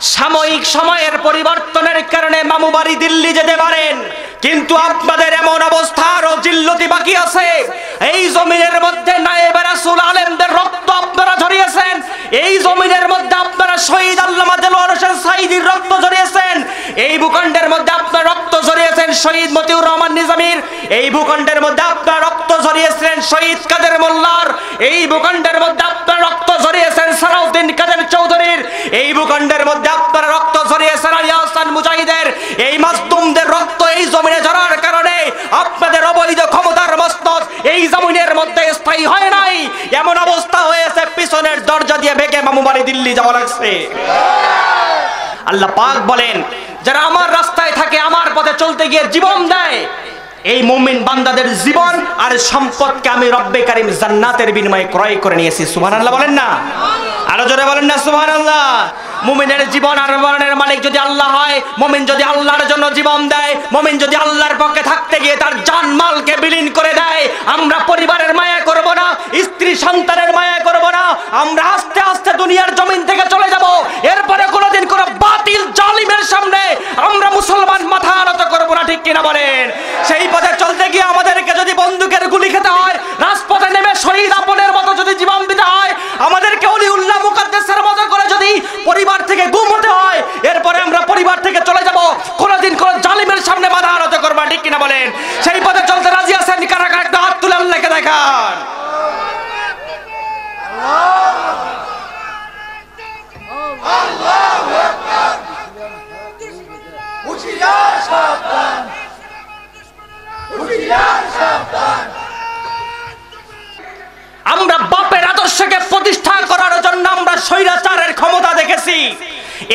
সাময়িক সময়ের পরিবর্তনের কারণে মামু বাড়ি দিল্লি যেতে পারেন, কিন্তু আপনাদের এমন অবস্থা আরো জিল্লতি বাকি আছে। এই জমিনের মধ্যে নায়েবে রাসূল আলেমদের রক্ত আপনারা ঝরিয়েছেন, এই জমিনের মধ্যে আপনারা শহীদ আল্লামা দেলোয়ার হোসেন সাঈদীর রক্ত ঝরিয়েছেন, এই ভূখণ্ডের মধ্যে আপনারা রক্ত ঝরিয়েছেন শহীদ মতিউর রহমান নিজামীর, এই ভূখণ্ডের মধ্যে আপনারা রক্ত ঝরিয়েছেন শহীদ কাদের মোল্লার, এই ভূখণ্ডের মধ্যে আপনারা রক্ত ঝরিয়েছেন সালাউদ্দিন কাদের চৌধুরীর, এই ভূখণ্ডের মধ্যে আপনারা রক্ত ঝরিয়েছেন আলী আহসান মুজাহিদের। এই মাসদুমদের রক্ত এই জমিনে ঝরার কারণে আপনাদের অবৈধ ক্ষমতার মস্তক এই জমিনের মধ্যে স্থায়ী হয় নাই। এমন অবস্থা হয়েছে পিছনের দরজা দিয়ে ভেঙে মামু বাড়ি দিল্লি যাওয়া লাগছে। আল্লাহ পাক বলেন, যারা আমার রাস্তায় থাকে, আমার পথে চলতে গিয়ে জীবন দেয়, এই মুমিন বান্দাদের জীবন আর সম্পদকে আমি রব্বে কারীম জান্নাতের বিনিময়ে ক্রয় করে নিয়েছি। সুবহানাল্লাহ বলেন না? আরো জোরে বলেন না সুবহানাল্লাহ। মুমিনের জীবন আর মরণের মালিক যদি আল্লাহ হয়, মুমিন যদি আল্লাহর জন্য জীবন দেয়, মুমিন যদি আল্লাহর পক্ষে থাকতে গিয়ে তার জানমালকে বিলীন করে দেয়, আমরা পরিবারের মায়া করব না, স্ত্রী সন্তানের মায়া করব না, আমরা আস্তে আস্তে দুনিয়ার জমিন থেকে চলে যাব। এরপরে কোনোদিন কোনো বাতিল জালিমের সামনে আমরা মুসলমান মাথা নত করব না, ঠিক কিনা বলেন? সেই পথে চলতে গিয়ে আমাদেরকে যদি বন্দুকের গুলি খেতে হয়, রাজপথে নেমে শহীদ আপনের মতো যদি জীবন দিতে হয়, আমাদেরকে ওলিউল্লাহ মুকাদ্দাসের মতো করে যদি পরিবার থেকে গুম হতে হয়, এরপরে আমরা পরিবার থেকে চলে যাব, কোনোদিন কোন জালিমের সামনে মাথা নত করব না, ঠিক কিনা বলেন? সেই পথে চলতে রাজি আছেন কারা কারা? একটা হাত তুলে আল্লাহকে দেখান। আল্লাহু আকবার। হুশিয়ার সাবধান, হুশিয়ার সাবধান। আমরা বাপের আদর্শকে প্রতিষ্ঠা করার জন্য আমরা স্বৈরাচারের ক্ষমতা দেখেছি।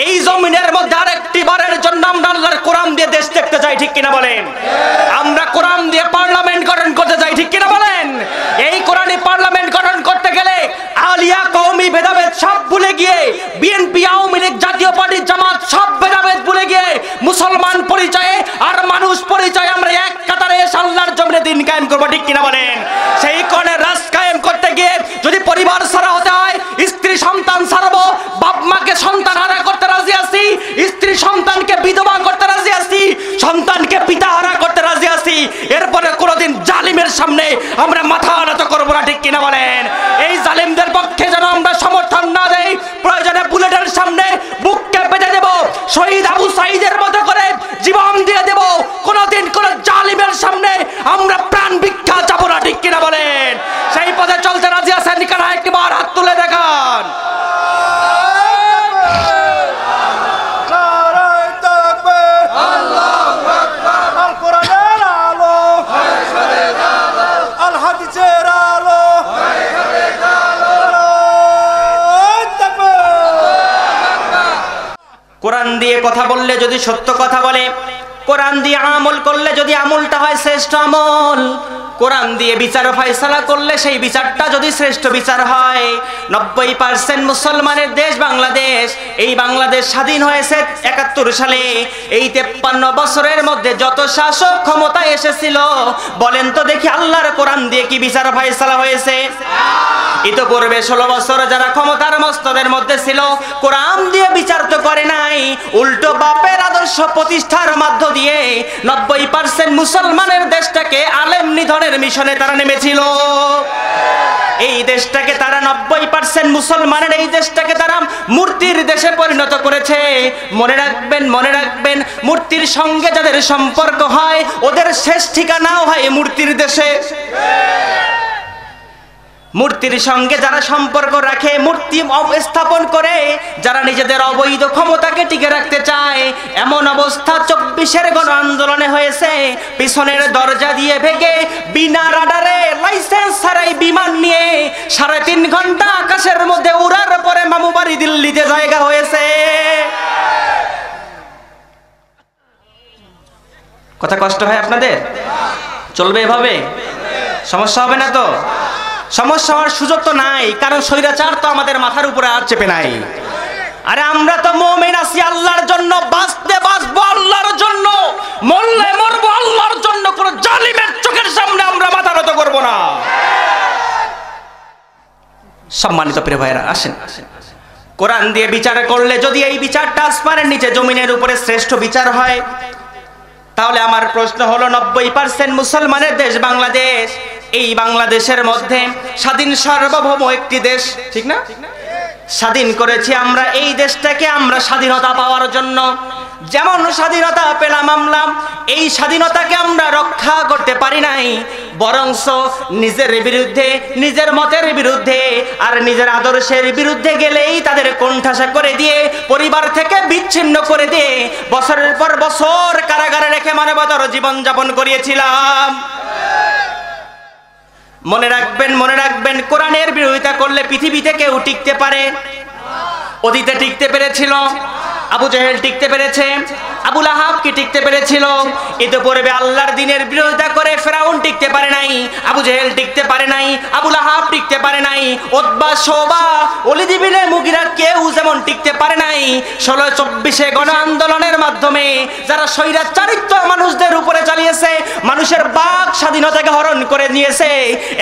এই জমিনের মধ্যে আরেকটি বারের জন্য আমরা আল্লাহর কোরআন দিয়ে দেশ দেখতে চাই, ঠিক কিনা বলেন? আমরা কোরআন দিয়ে পার্লামেন্ট গঠন করতে চাই, ঠিক কিনা বলেন? এই কোরআনি পার্লামেন্ট গঠন করতে গেলে আলিয়া কওমি ভেদাভেদ সব ভুলে গিয়ে, বিএনপি আওয়ামী লীগ জাতীয় পার্টি জামাত সব ভেদাভেদ ভুলে গিয়ে মুসলমান পরিচয়ে আর মানুষ পরিচয়ে আমরা এক কাতারে এসে আল্লাহর জমিনে দিন কায়েম করবো, ঠিক কিনা বলেন? সেই কোরআনের রাজ কায়েম করতে গিয়ে যদি পরিবার ছাড়া হতে হয়, স্ত্রী সন্তান ছাড়বো, বাপ মাকে সন্তান হারা করতে রাজি আছি, স্ত্রী সন্তানকে বিধবা করতে রাজি আছি, সন্তানকে পিতা হারা করতে রাজি আছি। এরপরে কোনোদিন জালিমের সামনে আমরা মাথা নত করবো না, ঠিক কিনা বলেন? এই জালিমদের পক্ষে যেন আমরা সমর্থন না দেই, প্রয়োজনে বুলেটের সামনে বুককে বেঁধে দেব, শহীদ আবু সাঈদের মতো করে জীবন দিয়ে দেব। কোনোদিন কোন জালিমের সামনে আমরা প্রাণ ভিক্ষা যাবো না, ঠিক কিনা বলেন? সেই পথে চলতে রাজি আছেন কারা? একবার হাত তুলে দেখান। কোরআন দিয়ে কথা বললে যদি সত্য কথা বলে, কোরআন দিয়ে আমল করলে যদি আমলটা হয় শ্রেষ্ঠ আমল, কোরআন দিয়ে বিচার ফয়সালা করলে সেই বিচারটা যদি শ্রেষ্ঠ বিচার হয়। 90% মুসলমানের দেশ বাংলাদেশ। এই বাংলাদেশ স্বাধীন হয়েছে 71 সালে। এই 53 বছরের মধ্যে যত শাসক ক্ষমতায় এসেছিল, বলেন তো দেখি আল্লাহর কোরআন দিয়ে কি বিচার ফয়সালা হয়েছে? ইতোপূর্বে 16 বছর যারা ক্ষমতার মস্তদের মধ্যে ছিল, কোরআন দিয়ে বিচার তো করে নাই, উল্টো বাপের আদর্শ প্রতিষ্ঠার মধ্য দিয়ে 90% মুসলমানের দেশটাকে আলেম নিধনের মিশনে তারা নেমেছিল। এই দেশটাকে তারা 90% মুসলমানের এই দেশটাকে তারা মূর্তির দেশে পরিণত করেছে। মনে রাখবেন, মনে রাখবেন, মূর্তির সঙ্গে যাদের সম্পর্ক হয় ওদের শেষ ঠিকানাও হয় মূর্তির দেশে। মূর্তির সঙ্গে যারা সম্পর্ক রাখে, মূর্তি স্থাপন করে, যারা নিজেদের অবৈধ ক্ষমতাকে টিকে রাখতে চায়, এমন অবস্থা 24-এর গণ আন্দোলনে হয়েছে। পিছনের দরজা দিয়ে ভেঙে বিনা রাডারে লাইসেন্স ছাড়াই বিমান নিয়ে 3.5 ঘন্টা আকাশের মধ্যে উড়ার পরে মামু বাড়ি দিল্লিতে জায়গা হয়েছে। কথা কষ্ট হয় আপনাদের? চলবে এভাবে? সমস্যা হবে না তো? সমস্যা হওয়ার সুযোগ তো নাই, কারণ স্বৈরাচার তো আমাদের মাথার উপরে আর চেপে নাই। আরে আমরা তো মুমিন আছি আল্লাহর জন্য, বাঁচতে বাঁচবো আল্লাহর জন্য, মরলে মরবো আল্লাহর জন্য। কোন জালিমের চোখের সামনে আমরা মাথা নত করবো না। সম্মানিত প্রিয় ভাইরা, আসেন, কোরআন দিয়ে বিচার করলে যদি এই বিচারটা আসমানের নিচে জমিনের উপরে শ্রেষ্ঠ বিচার হয়, তাহলে আমার প্রশ্ন হলো 90% মুসলমানের দেশ বাংলাদেশ, এই বাংলাদেশের মধ্যে স্বাধীন সার্বভৌম একটি দেশ, ঠিক না? স্বাধীন করেছি আমরা এই দেশটাকে, আমরা স্বাধীনতা পাওয়ার জন্য যেমন স্বাধীনতা পেলাম আমরা, এই স্বাধীনতাকে আমরা রক্ষা করতে পারি নাই, বরংস নিজের বিরুদ্ধে, নিজের মতের বিরুদ্ধে আর নিজের আদর্শের বিরুদ্ধে গেলেই তাদের কোণঠাসা করে দিয়ে, পরিবার থেকে বিচ্ছিন্ন করে দিয়ে বছরের পর বছর কারাগারে রেখে মানবতার জীবন যাপন করিয়েছিলাম। মনে রাখবেন কোরআনের বিরোধিতা করলে পৃথিবীতে কেউ টিকতে পারে? অতীতে টিকতে পেরেছিল? আবু জেহেল টিকতে পেরেছে? আবু লাহাব কি টিকতে পেরেছিল? ইতিপূর্বে আল্লাহর দ্বীনের বিরোধিতা করে ফেরাউন টিকতে পারে নাই, আবু জেহেল টিকতে পারে নাই, আবু লাহাব টিকতে পারে নাই, উতবা, শোবা, ওলীদ ইবনে মুগীরা কেউ যেমন টিকতে পারে নাই। 16-24 গণ আন্দোলনের মাধ্যমে যারা স্বৈরাচারিত্ব মানুষদের উপরে চালিয়েছে, মানুষের বাক স্বাধীনতাকে হরণ করে নিয়েছে,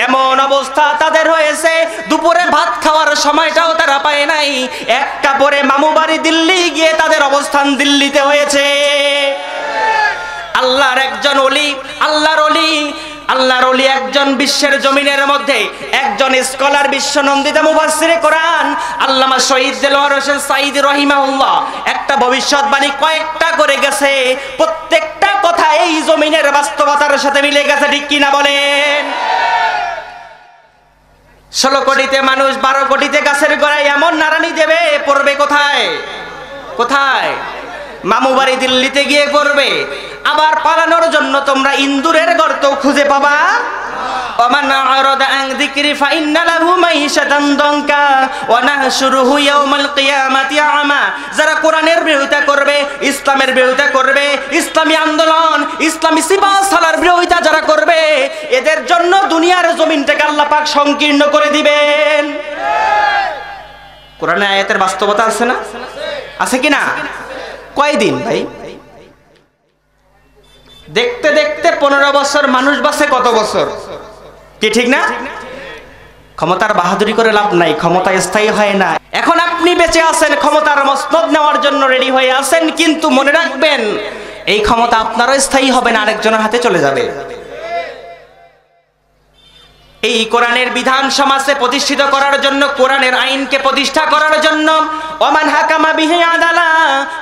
এমন অবস্থা তাদের হয়েছে দুপুরে ভাত খাওয়ার সময়টাও তারা পায় নাই। একটা পরে মামু বাড়ি দিল্লি গিয়ে তাদের অবস্থান দিল্লিতে হয়েছে। আল্লাহর একজন ওলি, আল্লাহর ওলি একজন বিশ্বের জমিনের মধ্যে একজন স্কলার, বিশ্বনন্দিত মুফাসসিরে কোরআন আল্লামা শহীদ দেলোয়ার হোসেন সাঈদী রাহিমাহুল্লাহ একটা ভবিষ্যৎবাণী কয়েকটা করে গেছে, প্রত্যেকটা কথা এই জমিনের বাস্তবতার সাথে মিলে গেছে, ঠিক কিনা বলেন? 16 কোটিতে মানুষ, 12 কোটিতে গাছের গোড়ায় এমন নারানি দেবে, পড়বে কোথায়? মামু বাড়ি দিল্লিতে গিয়ে করবে। আবার পালানোর জন্য তোমরা ইন্দুরের গর্ত খুঁজে পাবা। ওমান আরাদা আন যিকরি ফাইন্না লাহু মাইশাতান দানকা ওয়া নাহশুরুহু ইয়াওমাল কিয়ামাতি আমা। যারা কোরআনের বিরোধিতা করবে, ইসলামের বিরোধিতা করবে, ইসলামী আন্দোলন, ইসলামী সিপাহসালার বিরোধিতা যারা করবে, এদের জন্য দুনিয়ার জমিনটাকে আল্লাহ পাক সংকীর্ণ করে দিবেন। কোরআনের আয়াতের বাস্তবতা আছে না? আছে কিনা? কয়দিন ভাই? দেখতে দেখতে 15 বছর মানুষ বাঁচে, কত বছর? কি ঠিক না? ক্ষমতার বাহাদুরি করে লাভ নাই, ক্ষমতা স্থায়ী হয় না। এখন আপনি বেঁচে আছেন, ক্ষমতার মসনদ নেওয়ার জন্য রেডি হয়ে আছেন, কিন্তু মনে রাখবেন এই ক্ষমতা আপনারও স্থায়ী হবে না, আরেকজনের হাতে চলে যাবে। এই কোরআনের বিধান সমাজে প্রতিষ্ঠিত করার জন্য, কোরআনের আইনকে প্রতিষ্ঠা করার জন্য, ওমান হাকামা বিহি আদালা,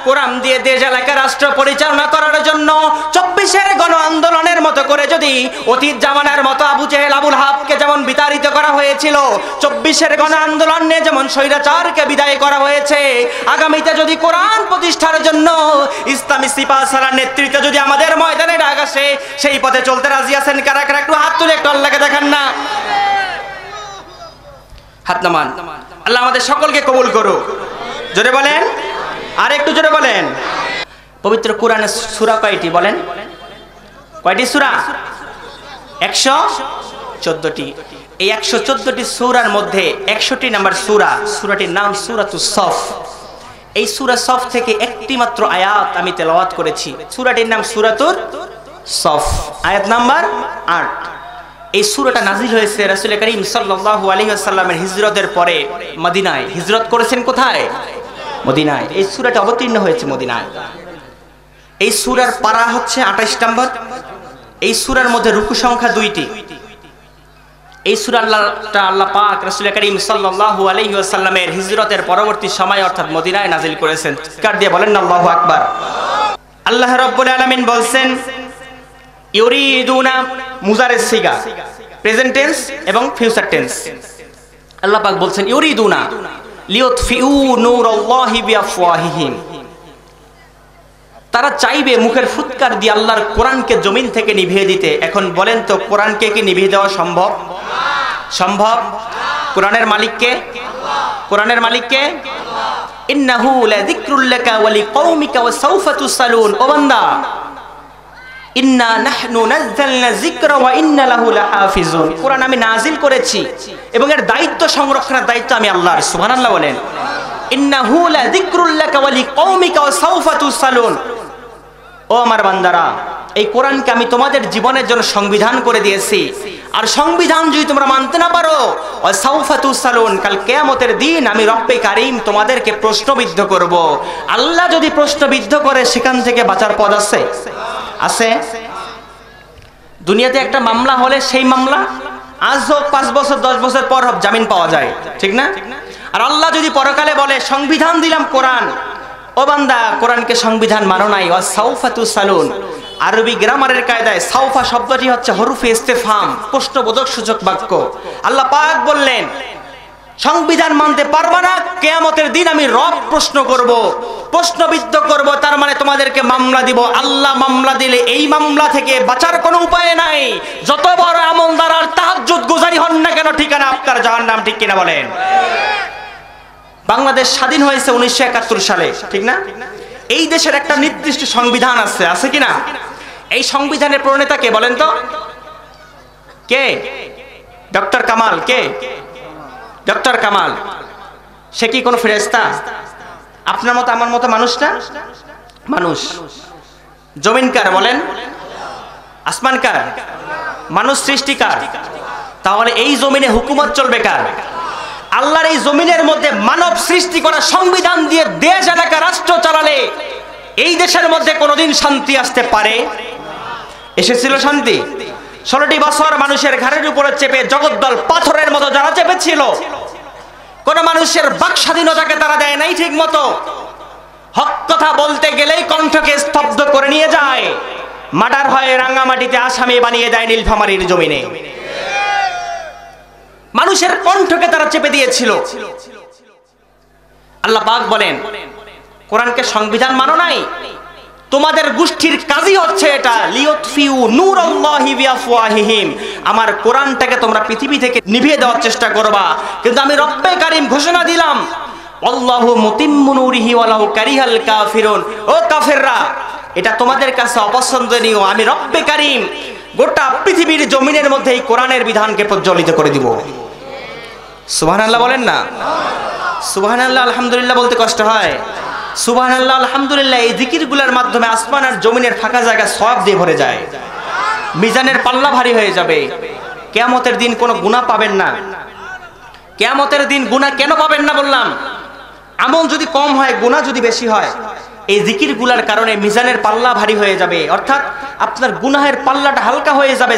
কোরআন দিয়ে দেশ এলাকা রাষ্ট্র পরিচালনা করার জন্য 24 গণ আন্দোলনের মতো করে যদি অতীত জামানার মতো আবু জেহেল, আবুল হাবকে যেমন বিতাড়িত করা হয়েছিল, 24 গণ আন্দোলন নিয়ে যেমন স্বৈরাচারকে বিদায় করা হয়েছে, আগামীতে যদি কোরআন প্রতিষ্ঠার জন্য ইসলামী সিপাহসালার নেতৃত্বে যদি আমাদের ময়দানে ডাক আসে, সেই পথে চলতে রাজি আছেন কারা কারা? একটু হাত তুলে একটু আল্লাহকে দেখান না। হাত নামান। আল্লাহ আমাদের সকলকে কবুল করুক। জোরে বলেন, আর একটু জোরে বলেন। পবিত্র কোরআনের সূরা কয়টি বলেন? কয়টি সূরা? 114টি। এই 114টি সূরার মধ্যে 61টি নাম্বার সূরা, সূরাটির নাম সূরাতুস সফ। এই সূরা সফ থেকে একটি মাত্র আয়াত আমি তেলাওয়াত করেছি। সূরাটির নাম সূরাতুর সফ, আয়াত নাম্বার 8। এই সূরাটা নাজিল হয়েছে রাসূল করিম সাল্লাল্লাহু আলাইহি ওয়াসাল্লামের হিজরতের পরে মদিনায়। হিজরত করেছেন কোথায়? মদিনায়। এই সূরাটা অবতীর্ণ হয়েছে মদিনায়। এই সূরার পারা হচ্ছে 28 নম্বর। এই সূরার মধ্যে রুকু সংখ্যা 2টি। এই সূরা আল্লাহ পাক রাসূল করিম সাল্লাল্লাহু আলাইহি ওয়াসাল্লামের হিজরতের পরবর্তী সময় অর্থাৎ মদিনায় নাজিল করেছেন। চিৎকার দিয়ে বলেন আল্লাহু আকবার। আল্লাহ রাব্বুল আলামিন বলছেন ইউরিদুনা, মুজারের সিগা, প্রেজেন্ট টেন্স এবং ফিউচার টেন্স। আল্লাহ পাক বলছেন ইউরিদুনা লিউতফিউ নূরাল্লাহি বিআফওয়াহিহিম, তারা চাইবে মুখের ফুৎকার দিয়ে আল্লাহর কোরআনকে জমিন থেকে নিভিয়ে দিতে। এখন বলেন তো কোরআনকে কি নিভিয়ে দেওয়া সম্ভব? সম্ভব? কোরআনের মালিককে? কোরআনের মালিককে? ইন্নাহু লাযিকরুল লাকা ওয়া লিকওমিকা ওয়া সাউফা তুসালুন। ও বান্দা, ইন্না নাহনু নাযালনা যিকরা ওয়া ইন্না লাহু লাহাফিজুন। কোরআন আমি নাজিল করেছি এবং এর দায়িত্ব সংরক্ষণের দায়িত্ব আমি আল্লাহর। সুবহানাল্লাহ বলেন। ইন্নাহু লাযিকরুল লাকা ওয়া লিকওমিকা ওয়া সাউফা তুসালুন। ও আমার বান্দারা, এই কোরআনকে আমি তোমাদের জীবনের জন্য সংবিধান করে দিয়েছি। আর সংবিধান যদি তোমরা মানতে না পারো, ওয়াসাউফা তুসালুন, কাল কিয়ামতের দিন আমি রব্বে কারীম তোমাদেরকে প্রশ্নবিদ্ধ করব। আল্লাহ যদি প্রশ্নবিদ্ধ করে, সেখান থেকে বাঁচার পথ আছে? আছে? দুনিয়াতে একটা মামলা হলে সেই মামলা আজ হোক 5 বছর 10 বছর পর হোক জামিন পাওয়া যায়, ঠিক না? আর আল্লাহ যদি পরকালে বলে সংবিধান দিলাম কোরআন, ও বান্দা কোরআনকে সংবিধান মানো নাই, ওয়াসাউফা তুসালুন। আরবি গ্রামারের কায়দায় সাউফা শব্দটি হচ্ছে হরফে ইস্তেফহাম, প্রশ্নবোধক সূচক বাক্য। আল্লাহ পাক বললেন সংবিধান মানতে পারবা না, কিয়ামতের দিন আমি রব প্রশ্ন করব, প্রশ্নবিদ্ধ করব। তার মানে তোমাদেরকে মামলা দিব। আল্লাহ মামলা দিলে এই মামলা থেকে বাঁচার কোনো উপায় নাই। যত বড় আমলদার আর তাহাজ্জুদ গুজারি হন না কেন, ঠিকানা আপনার জাহান্নাম, ঠিক কিনা বলেন? বাংলাদেশ স্বাধীন হয়েছে 1971 সালে, ঠিক না? এই দেশের একটা নির্দিষ্ট সংবিধান আছে, আছে কিনা? এই সংবিধানের প্রণেতা কে বলেন তো? কে? ডক্টর কামাল। কে? ডক্টর কামাল। সে কি কোনো ফেরেশতা? আপনার মতো আমার মতো মানুষ না? মানুষ। জমিন কার বলেন? আসমান কার? মানুষ সৃষ্টিকার। তাহলে এই জমিনে হুকুমত চলবে কার? আল্লাহর এই জমিনের মধ্যে মানব সৃষ্টি করা সংবিধান দিয়ে দেশ এলাকা রাষ্ট্র চালালে এই দেশের মধ্যে কোনোদিন শান্তি আসতে পারে? এসেছিল শান্তি? 16টি বছর মানুষের ঘাড়ের উপরে চেপে জগদ্দল পাথরের মতো যারা চেপেছিল, কোন মানুষের বাক স্বাধীনতাকে তারা দেয় নাই ঠিক মতো। হক কথা বলতে গেলেই কণ্ঠকে স্তব্ধ করে নিয়ে যায়। মার্ডার হয় রাঙ্গামাটিতে, আসামি বানিয়ে দেয় নীলফামারীর জমিনে। মানুষের কণ্ঠকে তারা চেপে দিয়েছিল। আল্লাহ পাক বলেন কোরআনকে সংবিধান মানো নাই, তোমাদের গোষ্ঠীর কাজই হচ্ছে এটা, লিয়ুতফিউ নূরাল্লাহি বিআফওয়াহিহিম। আমার কোরআনটাকে তোমরা পৃথিবী থেকে নিভিয়ে দেওয়ার চেষ্টা করবা, কিন্তু আমি রব্বে কারীম ঘোষণা দিলাম আল্লাহু মুতিম্মু নূরিহি ওয়ালাউ কারিহাল কাফিরুন। ও কাফেররা, এটা তোমাদের কাছে অপছন্দনীয়, আমি রব্বে কারীম গোটা পৃথিবীর জমিনের মধ্যে এই কোরআনের বিধানকে প্রজ্বলিত করে দিব। সুবহানাল্লাহ বলেন না? সুবহানাল্লাহ আলহামদুলিল্লাহ বলতে কষ্ট হয়। সুবহানাল্লাহ আলহামদুলিল্লাহ এই জিকিরগুলোর মাধ্যমে আসমান আর জমিনের ফাঁকা জায়গা সওয়াব দিয়ে ভরে যায়। মিজানের পাল্লা ভারী হয়ে যাবে। কিয়ামতের দিন কোনো গুনাহ পাবেন না। কিয়ামতের দিন গুনাহ কেন পাবেন না বললাম? আমল যদি কম হয়, গুনাহ যদি বেশি হয়, এই জিকিরগুলোর কারণে মিজানের পাল্লা ভারী হয়ে যাবে। অর্থাৎ আপনার গুনাহের পাল্লাটা হালকা হয়ে যাবে,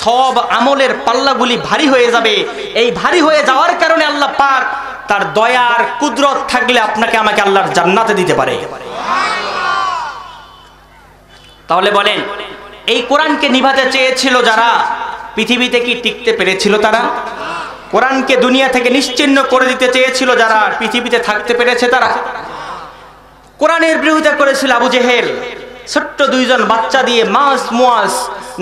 সব আমলের পাল্লাগুলি ভারী হয়ে যাবে। এই ভারী হয়ে যাওয়ার কারণে আল্লাহ পাক তার দয়ার কুদরত থাকলে আপনাকে আমাকে আল্লাহর জান্নাতে দিতে পারে। তাহলে বলেন এই কোরআনকে নিভাতে চেয়েছিল যারা, পৃথিবীতে কি টিকতে পেরেছিল তারা? কোরআনকে দুনিয়া থেকে নিশ্চিহ্ন করে দিতে চেয়েছিল যারা, পৃথিবীতে থাকতে পেরেছে তারা? কোরআনের বিরোধিতা করেছিল আবু জেহেল, ছোট্ট 2জন বাচ্চা দিয়ে, মাস মুয়াজ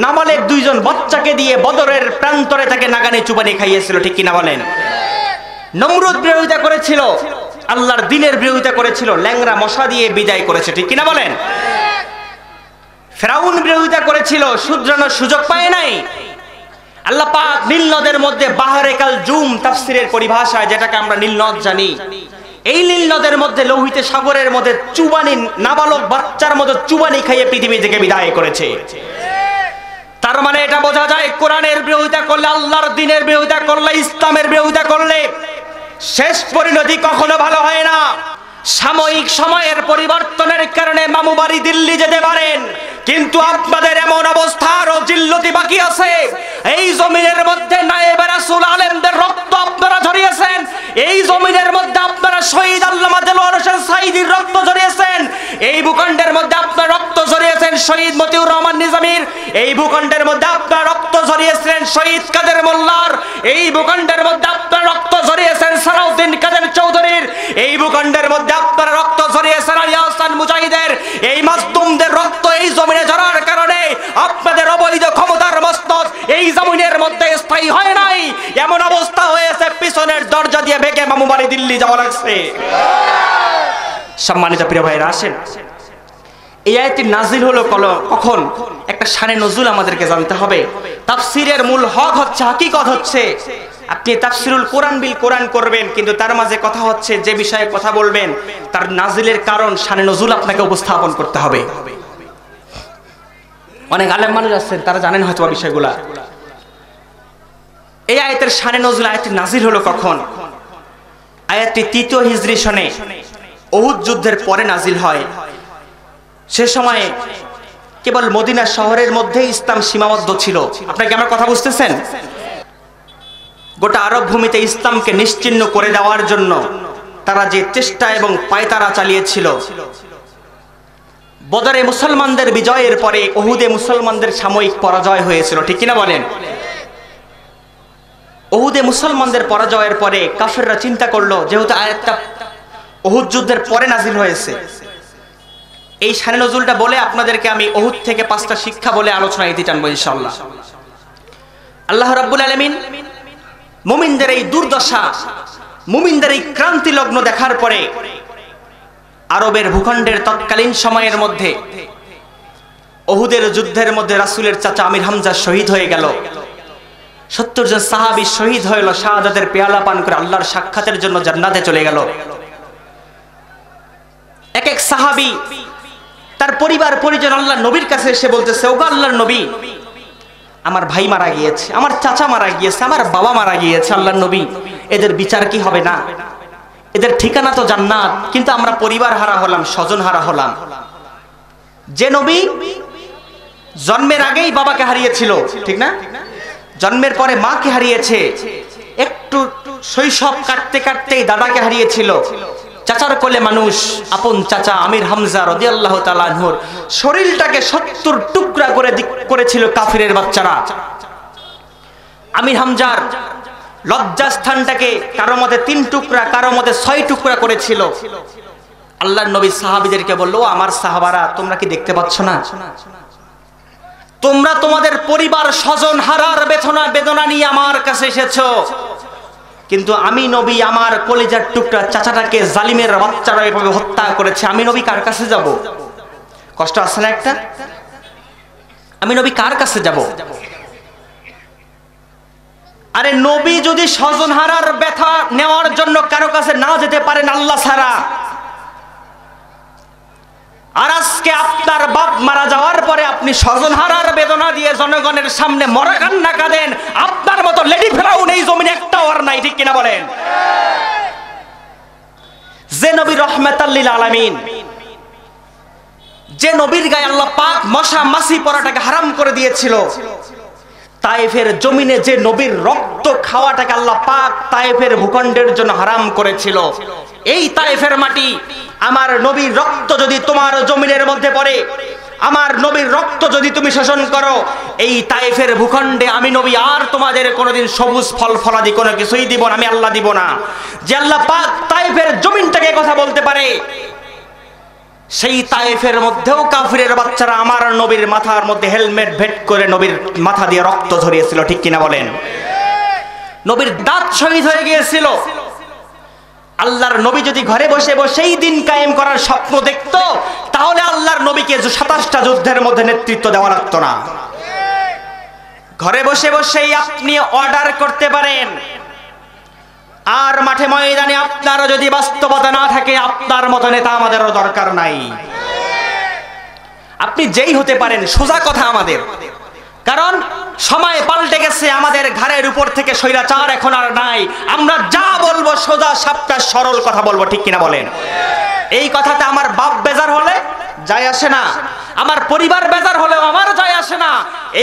নাবালেগ 2জন বাচ্চাকে দিয়ে বদরের প্রান্তরে তাকে নাগানি চুবানি খাইয়েছিল, ঠিক কিনা বলেন? নমরুদ বিরোধিতা করেছিল, আল্লাহর দ্বীনের বিরোধিতা করেছিল, ল্যাংরা মশা দিয়ে বিদায় করেছে, ঠিক কিনা বলেন? ফেরাউন বিরোধিতা করেছিল, শুধরানোর সুযোগ পায় নাই। আল্লাহ পাক নীল নদের মধ্যে বাহারে কাল জুম, তাফসীরের পরিভাষায় যেটাকে আমরা নীল নদ জানি, এই নীল নদের মধ্যে লোহিত সাগরের মধ্যে চুবানি, নাবালক বাচ্চার মতো চুবানি খাইয়ে পৃথিবী থেকে বিদায় করেছে। তার মানে এটা বোঝা যায় কোরআনের বিরোধিতা করলে, আল্লাহর দ্বীনের বিরোধিতা করলে, ইসলামের বিরোধিতা করলে শেষ পরিণতি কখনো ভালো হয় না। সাময়িক সময়ের পরিবর্তনের কারণে মামু বাড়ি দিল্লি যেতে পারেন, কিন্তু আপনাদের এমন অবস্থা আরো জিল্লতি বাকি আছে। এই জমিনের মধ্যে নায়েবে রাসূল আলেমদের রক্ত আপনারা ঝরিয়েছেন। এই জমিনের মধ্যে আপনারা শহীদ আল্লামা দেলোয়ার হোসেন সাঈদীর রক্ত ঝরিয়েছেন। এই ভূখণ্ডের মধ্যে আপনারা রক্ত ঝরিয়েছেন শহীদ মতিউর রহমান নিজামীর। এই ভূখণ্ডের মধ্যে আপনারা রক্ত ঝরিয়েছেন শহীদ কাদের মোল্লার। এই ভূখণ্ডের মধ্যে আপনারা রক্ত ঝরিয়েছেন সালাউদ্দিন কাদের চৌধুরীর। এই ভূখণ্ডের মধ্যে আপনারা রক্ত ঝরিয়েছেন আলী আহসান মুজাহিদের। এই মাসদুমদের রক্ত এই জমিনে ঝরার কারণে আপনাদের অবৈধ ক্ষমতার মস্তক এই জমিনের মধ্যে স্থায়ী হয় নাই। এমন অবস্থা হয়েছে পিছনের দরজা দিয়ে ভেঙে মামু বাড়ি দিল্লি যাওয়া লাগছে। সম্মানিত প্রিয় ভাইরা, আসেন এই আয়াতটি নাজিল হলো কখন? একটা শানে নজুল আমাদেরকে জানতে হবে। তাফসীরের মূল হক হচ্ছে, হাকিকত হচ্ছে আপনি তাফসীরুল কোরআন বিল কোরআন করবেন, কিন্তু তার মাঝে কথা হচ্ছে যে বিষয়ে কথা বলবেন তার নাজিলের কারণ, শানে নজুল আপনাকে উপস্থাপন করতে হবে। অনেক আলেম মানুষ আছেন, তারা জানেন হয়তো বিষয়গুলা। এই আয়াতের শানে নজুল, আয়াতটি নাজিল হলো কখন? আয়াতটি 3য় হিজরি সনে উহুদ যুদ্ধের পরে নাজিল হয়। সে সময় কেবল মদিনা শহরের মধ্যেই ইসলাম সীমাবদ্ধ ছিল। আপনারা কি আমার কথা বুঝতেছেন? গোটা আরব ভূমিতে ইসলামকে নিশ্চিহ্ন করে দেওয়ার জন্য তারা যে চেষ্টা এবং পায়তারা চালিয়েছিল, বদরে মুসলমানদের বিজয়ের পরে উহুদে মুসলমানদের সাময়িক পরাজয় হয়েছিল, ঠিক কিনা বলেন? উহুদে মুসলমানদের পরাজয়ের পরে কাফেররা চিন্তা করলো, যেহেতু আয়াতটা উহুদ যুদ্ধের পরে নাজিল হয়েছে, এই শানে নজুলটা বলে আপনাদেরকে আমি উহুদ থেকে 5টা শিক্ষা বলে আলোচনা দিতে টানবো ইনশাআল্লাহ। আল্লাহ রাব্বুল আলামিন মুমিনদের এই দুর্দশা, মুমিনদের এই ক্রান্তি লগ্ন দেখার পরে আরবের ভূখণ্ডের তৎকালীন সময়ের মধ্যে উহুদের যুদ্ধের মধ্যে রাসূলের চাচা আমির হামজা শহীদ হয়ে গেল। 70 জন সাহাবী শহীদ হইল, শাহাদাতের পেয়ালা পান করে আল্লাহর সাক্ষাতের জন্য জান্নাতে চলে গেল। এক এক সাহাবী তার পরিবার পরিজন আল্লাহর নবীর কাছে এসে বলতেছে, ওগো আল্লাহর নবী, আমার ভাই মারা গিয়েছে, আমার চাচা মারা গিয়েছে, আমার বাবা মারা গিয়েছে, আল্লাহর নবী, এদের বিচার কি হবে না? এদের ঠিকানা তো জান্নাত, কিন্তু আমরা পরিবার হারা হলাম, স্বজন হারা হলাম। যে নবী জন্মের আগেই বাবাকে হারিয়েছিল, ঠিক না? জন্মের পরে মাকে হারিয়েছে, একটু শৈশব কাটতে কাটতেই দাদাকে হারিয়েছিল, চাচার কোলে মানুষ, আপন চাচা আমির হামজা রাদিয়াল্লাহু তাআলা আনহুর শরীরটাকে 70 টুকরা করে করেছিল কাফিরের বাচ্চারা। আমির হামজার লজ্জাস্থানটাকে কারো মতে 3 টুকরা, কারো মতে 6 টুকরা করেছিল। আল্লাহর নবী সাহাবীদেরকে বলল, আমার সাহাবারা, তোমরা কি দেখতে পাচ্ছ না? তোমরা তোমাদের পরিবার স্বজন হারার বেদনা নিয়ে আমার কাছে এসেছো, কিন্তু আমি নবী আমার কলিজার টুকরা চাচাটাকে জালিমের বাচ্চারা এভাবে হত্যা করেছে, আমি নবী কার কাছে যাব? কষ্ট আছে না একটা? আমি নবী কার কাছে যাব? আরে নবী যদি স্বজন হারার ব্যথা নেওয়ার জন্য কারো কাছে না যেতে পারেন আল্লাহ ছাড়া, আর আজকে আপনার বাপ মারা যাওয়ার পরে আপনি স্বজন হারার বেদনা দিয়ে জনগণের সামনে মরা কান্না কাঁদেন, আপনার মতো লেডি ফেরাউন এই জমিনে একটাও আর নাই, ঠিক কিনা বলেন? যে নবী রাহমাতাল লিল আলামিন, যে নবীর গায়ে আল্লাহ পাক মশা মাছি পড়াটাকে হারাম করে দিয়েছিল, তায়েফের জমিনে যে নবীর রক্ত খাওয়াটাকে আল্লাহ পাক তায়েফের ভূখণ্ডের জন্য হারাম করেছিল, এই তায়েফের মাটি, আমার নবীর রক্ত যদি তোমার জমিনের মধ্যে পড়ে, আমার নবীর রক্ত যদি তুমি শোষণ করো, এই তায়েফের ভূখণ্ডে আমি নবী আর তোমাদের কোনোদিন সবুজ ফল ফলাদি কোনো কিছুই দিব না, আমি আল্লাহ দিব না। যে আল্লাহ পাক তায়েফের জমিনটাকে কথা বলতে পারে, সেই তায়েফের মধ্যেও কাফিরের বাচ্চারা আমার নবীর মাথার মধ্যে হেলমেট ভেট করে নবীর মাথা দিয়ে রক্ত ঝরিয়েছিল, ঠিক কিনা বলেন? নবীর দাঁত শহীদ হয়ে গিয়েছিল। আল্লাহর নবী যদি ঘরে বসে বসেই দিন কায়েম করার স্বপ্ন দেখত, তাহলে আল্লাহর নবীকে 27টা যুদ্ধের মধ্যে নেতৃত্ব দেওয়া লাগতো না। ঘরে বসে বসেই আপনি অর্ডার করতে পারেন, আর মাঠে ময়দানে আপনারও যদি বাস্তবতা না থাকে, আপনার মতো নেতা আমাদেরও দরকার নাই। আপনি যেই হতে পারেন, সোজা কথা আমাদের, কারণ সময় পাল্টে গেছে, আমাদের ঘাড়ের উপর থেকে স্বৈরাচার এখন আর নাই। আমরা যা বলবো সোজা সাপটা সরল কথা বলবো, ঠিক কিনা বলেন? এই কথাতে আমার বাপ বেজার হলে যায় আসে না, আমার পরিবার বেজার হলেও আমার যায় আসে না।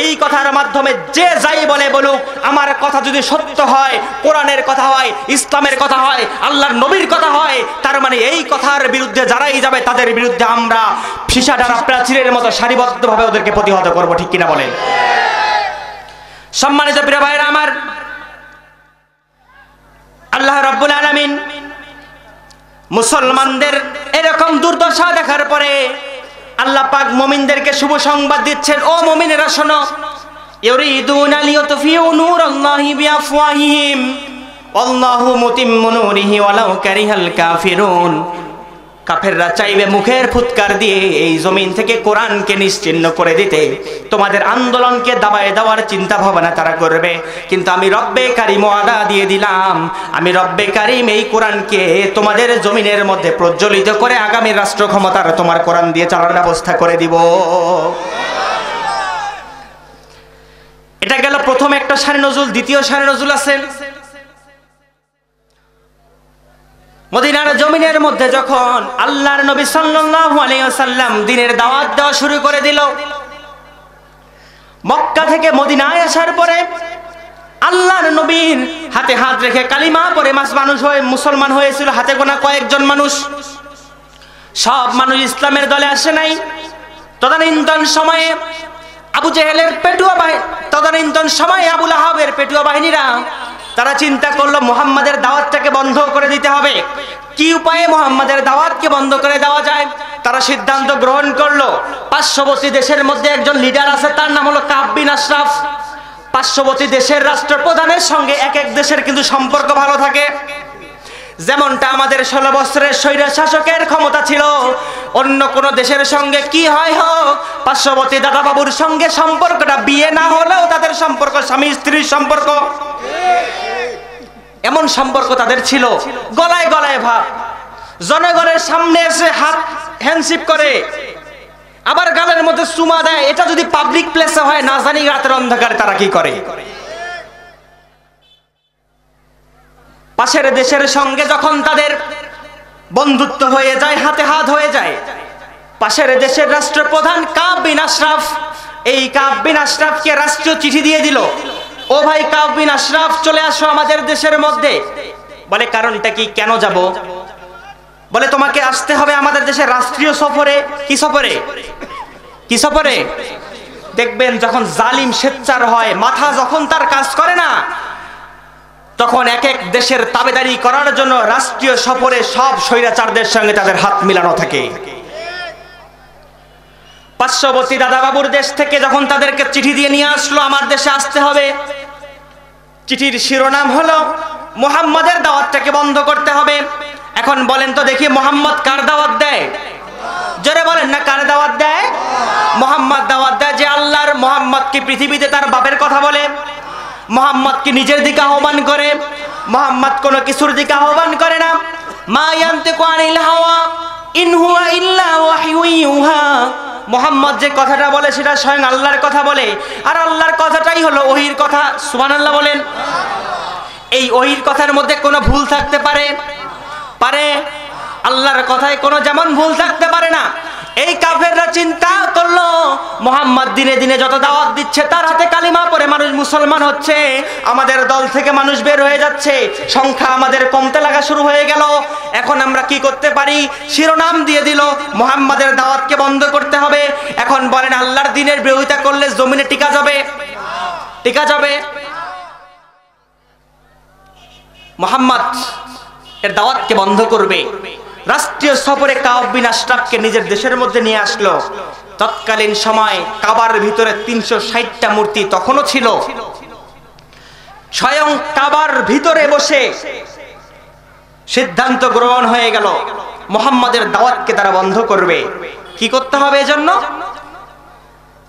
এই কথার মাধ্যমে যে যাই বলে বলুক, আমার কথা যদি সত্য হয়, কোরআনের কথা হয়, ইসলামের কথা হয়, আল্লাহর নবীর কথা হয়, তার মানে এই কথার বিরুদ্ধে যারাই যাবে তাদের বিরুদ্ধে আমরা ফিসাডারা প্রাচীরের মতো সারিবদ্ধভাবে ওদেরকে প্রতিহত করবো, ঠিক কিনা বলেন? সম্মানিত প্রিয় ভাইরা আমার, আল্লাহ রাব্বুল আলামিন মুসলমানদের এরকম দুর্দশা দেখার পরে আল্লাহ পাক মুমিনদেরকে শুভ সংবাদ দিচ্ছেন, ও মুমিনেরা শোনো, ইউরিদুনা লিইউতফিউ নূরাল্লাহি বিআফওয়াহিহিম আল্লাহু মুতিম্মু নূরিহি ওয়ালাউ কারিহাল কাফিরুন। কাফেররা চাইবে মুখের ফুৎকার দিয়ে এই জমিন থেকে কোরআনকে নিশ্চিহ্ন করে দিতে, তোমাদের আন্দোলনকে দাবায় দেওয়ার চিন্তা ভাবনা তারা করবে, কিন্তু আমি রব্বে কারিম ওয়াদা দিয়ে দিলাম, আমি রব্বে কারিম এই কোরআনকে তোমাদের জমিনের মধ্যে প্রজ্বলিত করে আগামী রাষ্ট্র ক্ষমতার তোমার কোরআন দিয়ে চালার ব্যবস্থা করে দিব। এটা গেল প্রথম একটা শানে নজুল। দ্বিতীয় শানে নজুল আছে মদিনার জমিনের মধ্যে যখন আল্লাহর নবী সাল্লাল্লাহু আলাইহি ওয়াসাল্লাম দ্বীনের দাওয়াত দেওয়া শুরু করে দিল। মক্কা থেকে মদিনায় আসার পরে আল্লাহর নবীর হাতে হাত রেখে কালিমা পড়ে মানুষ হয়ে মুসলমান হয়েছিল হাতে গোনা কয়েকজন মানুষ। সব মানুষ ইসলামের দলে আসে নাই। তদানীন্তন সময়ে আবু জেহেলের পেটুয়া বাহিনী, তদানীন্তন সময়ে আবু লাহাবের পেটুয়া বাহিনীরা তারা চিন্তা করলো মুহাম্মাদের দাওয়াতটাকে বন্ধ করে দিতে হবে। কি উপায়ে মুহাম্মাদের দাওয়াতকে বন্ধ করে দেওয়া যায়? তারা সিদ্ধান্ত গ্রহণ করলো পার্শ্ববর্তী দেশের মধ্যে একজন লিডার আছে, তার নাম হলো কাব বিন আশরাফ। পার্শ্ববর্তী দেশের রাষ্ট্রপ্রধানের সঙ্গে এক এক দেশের কিন্তু সম্পর্ক ভালো থাকে। যেমনটা আমাদের 16 বছরের স্বৈর শাসকের ক্ষমতা ছিল, অন্য কোন দেশের সঙ্গে কি হয় হোক, পার্শ্ববর্তী দাদা বাবুর সঙ্গে সম্পর্কটা বিয়ে না হলেও তাদের সম্পর্ক স্বামী স্ত্রীর সম্পর্ক, এমন সম্পর্ক তাদের ছিল। গলায় গলায় ভাব, জনগণের সামনে এসে হাত হ্যান্ডশিপ করে, আবার গালের মধ্যে চুমা দেয়। এটা যদি পাবলিক প্লেসে হয়, না জানি রাতের অন্ধকারে তারা কি করে। পাশের দেশের সঙ্গে যখন তাদের বন্ধুত্ব হয়ে যায়, হাতে হাত হয়ে যায়, পাশের দেশের রাষ্ট্রপ্রধান কাব বিন আশরাফ, এই কাব বিন আশরাফকে রাষ্ট্রীয় চিঠি দিয়ে দিল, ও ভাই কাব বিন আশরাফ চলে আসো আমাদের দেশের মধ্যে। বলে কারণটা কি, কেন যাব? বলে তোমাকে আসতে হবে আমাদের দেশে রাষ্ট্রীয় সফরে। কি সফরে? কি সফরে? দেখবেন যখন জালিম স্বেচ্ছার হয়, মাথা যখন তার কাজ করে না, তখন এক এক দেশের তাবেদারি করার জন্য রাষ্ট্রীয় সফরে সব স্বৈরাচারদের সঙ্গে তাদের হাত মিলানো থাকে। পার্শ্ববর্তী দাদাবাবুর দেশ থেকে যখন তাদেরকে চিঠি দিয়ে নিয়ে আসলো আমার দেশে আসতে হবে, চিঠির শিরোনাম হলো মুহাম্মাদের দাওয়াতটাকে বন্ধ করতে হবে। এখন বলেন তো দেখি, মুহাম্মদ কার দাওয়াত দেয়? জোরে বলেন না, কার দাওয়াত দেয়? মুহাম্মদ দাওয়াত দেয় যে আল্লাহর। মুহাম্মদ কি পৃথিবীতে তার বাপের কথা বলে? মুহাম্মদ কি নিজের দিকে আহ্বান করে? মুহাম্মদ কোন কিছুর দিকে আহ্বান করে না। মা ইয়ানতিকু আনিল হাওয়া ইন হুয়া ইল্লা ওয়াহয়ু ইউহা। মুহাম্মদ যে কথাটা বলে সেটা স্বয়ং আল্লাহর কথা বলে, আর আল্লাহর কথাটাই হলো ওহীর কথা। সুবহানাল্লাহ বলেন। এই ওহীর কথার মধ্যে কোনো ভুল থাকতে পারে? পারে। আল্লাহর কথায় কোনো যেমন ভুল থাকতে পারে না। এই কাফেররা চিন্তা করলো মুহাম্মদ দিনে দিনে যত দাওয়াত দিচ্ছে, তার হাতে কালিমা পড়ে মানুষ মুসলমান হচ্ছে, আমাদের দল থেকে মানুষ বের হয়ে যাচ্ছে, সংখ্যা আমাদের কমতে লাগা শুরু হয়ে গেল। এখন আমরা কি করতে পারি? শিরোনাম দিয়ে দিল মুহাম্মাদের দাওয়াতকে বন্ধ করতে হবে। এখন বলেন, আল্লাহর দ্বীনের বিরোধিতা করলে জমিনে টিকা যাবে? টিকা যাবে? মুহাম্মদ এর দাওয়াতকে বন্ধ করবে। রাষ্ট্রীয় সফরে কাব বিন আশরাফকে নিজের দেশের মধ্যে নিয়ে আসলো। তৎকালীন সময় কাবার ভিতরে 360টা মূর্তি তখনও ছিল। স্বয়ং কাবার ভিতরে বসে সিদ্ধান্ত গ্রহণ হয়ে গেল মুহাম্মাদের দাওয়াতকে তারা বন্ধ করবে। কি করতে হবে? এজন্য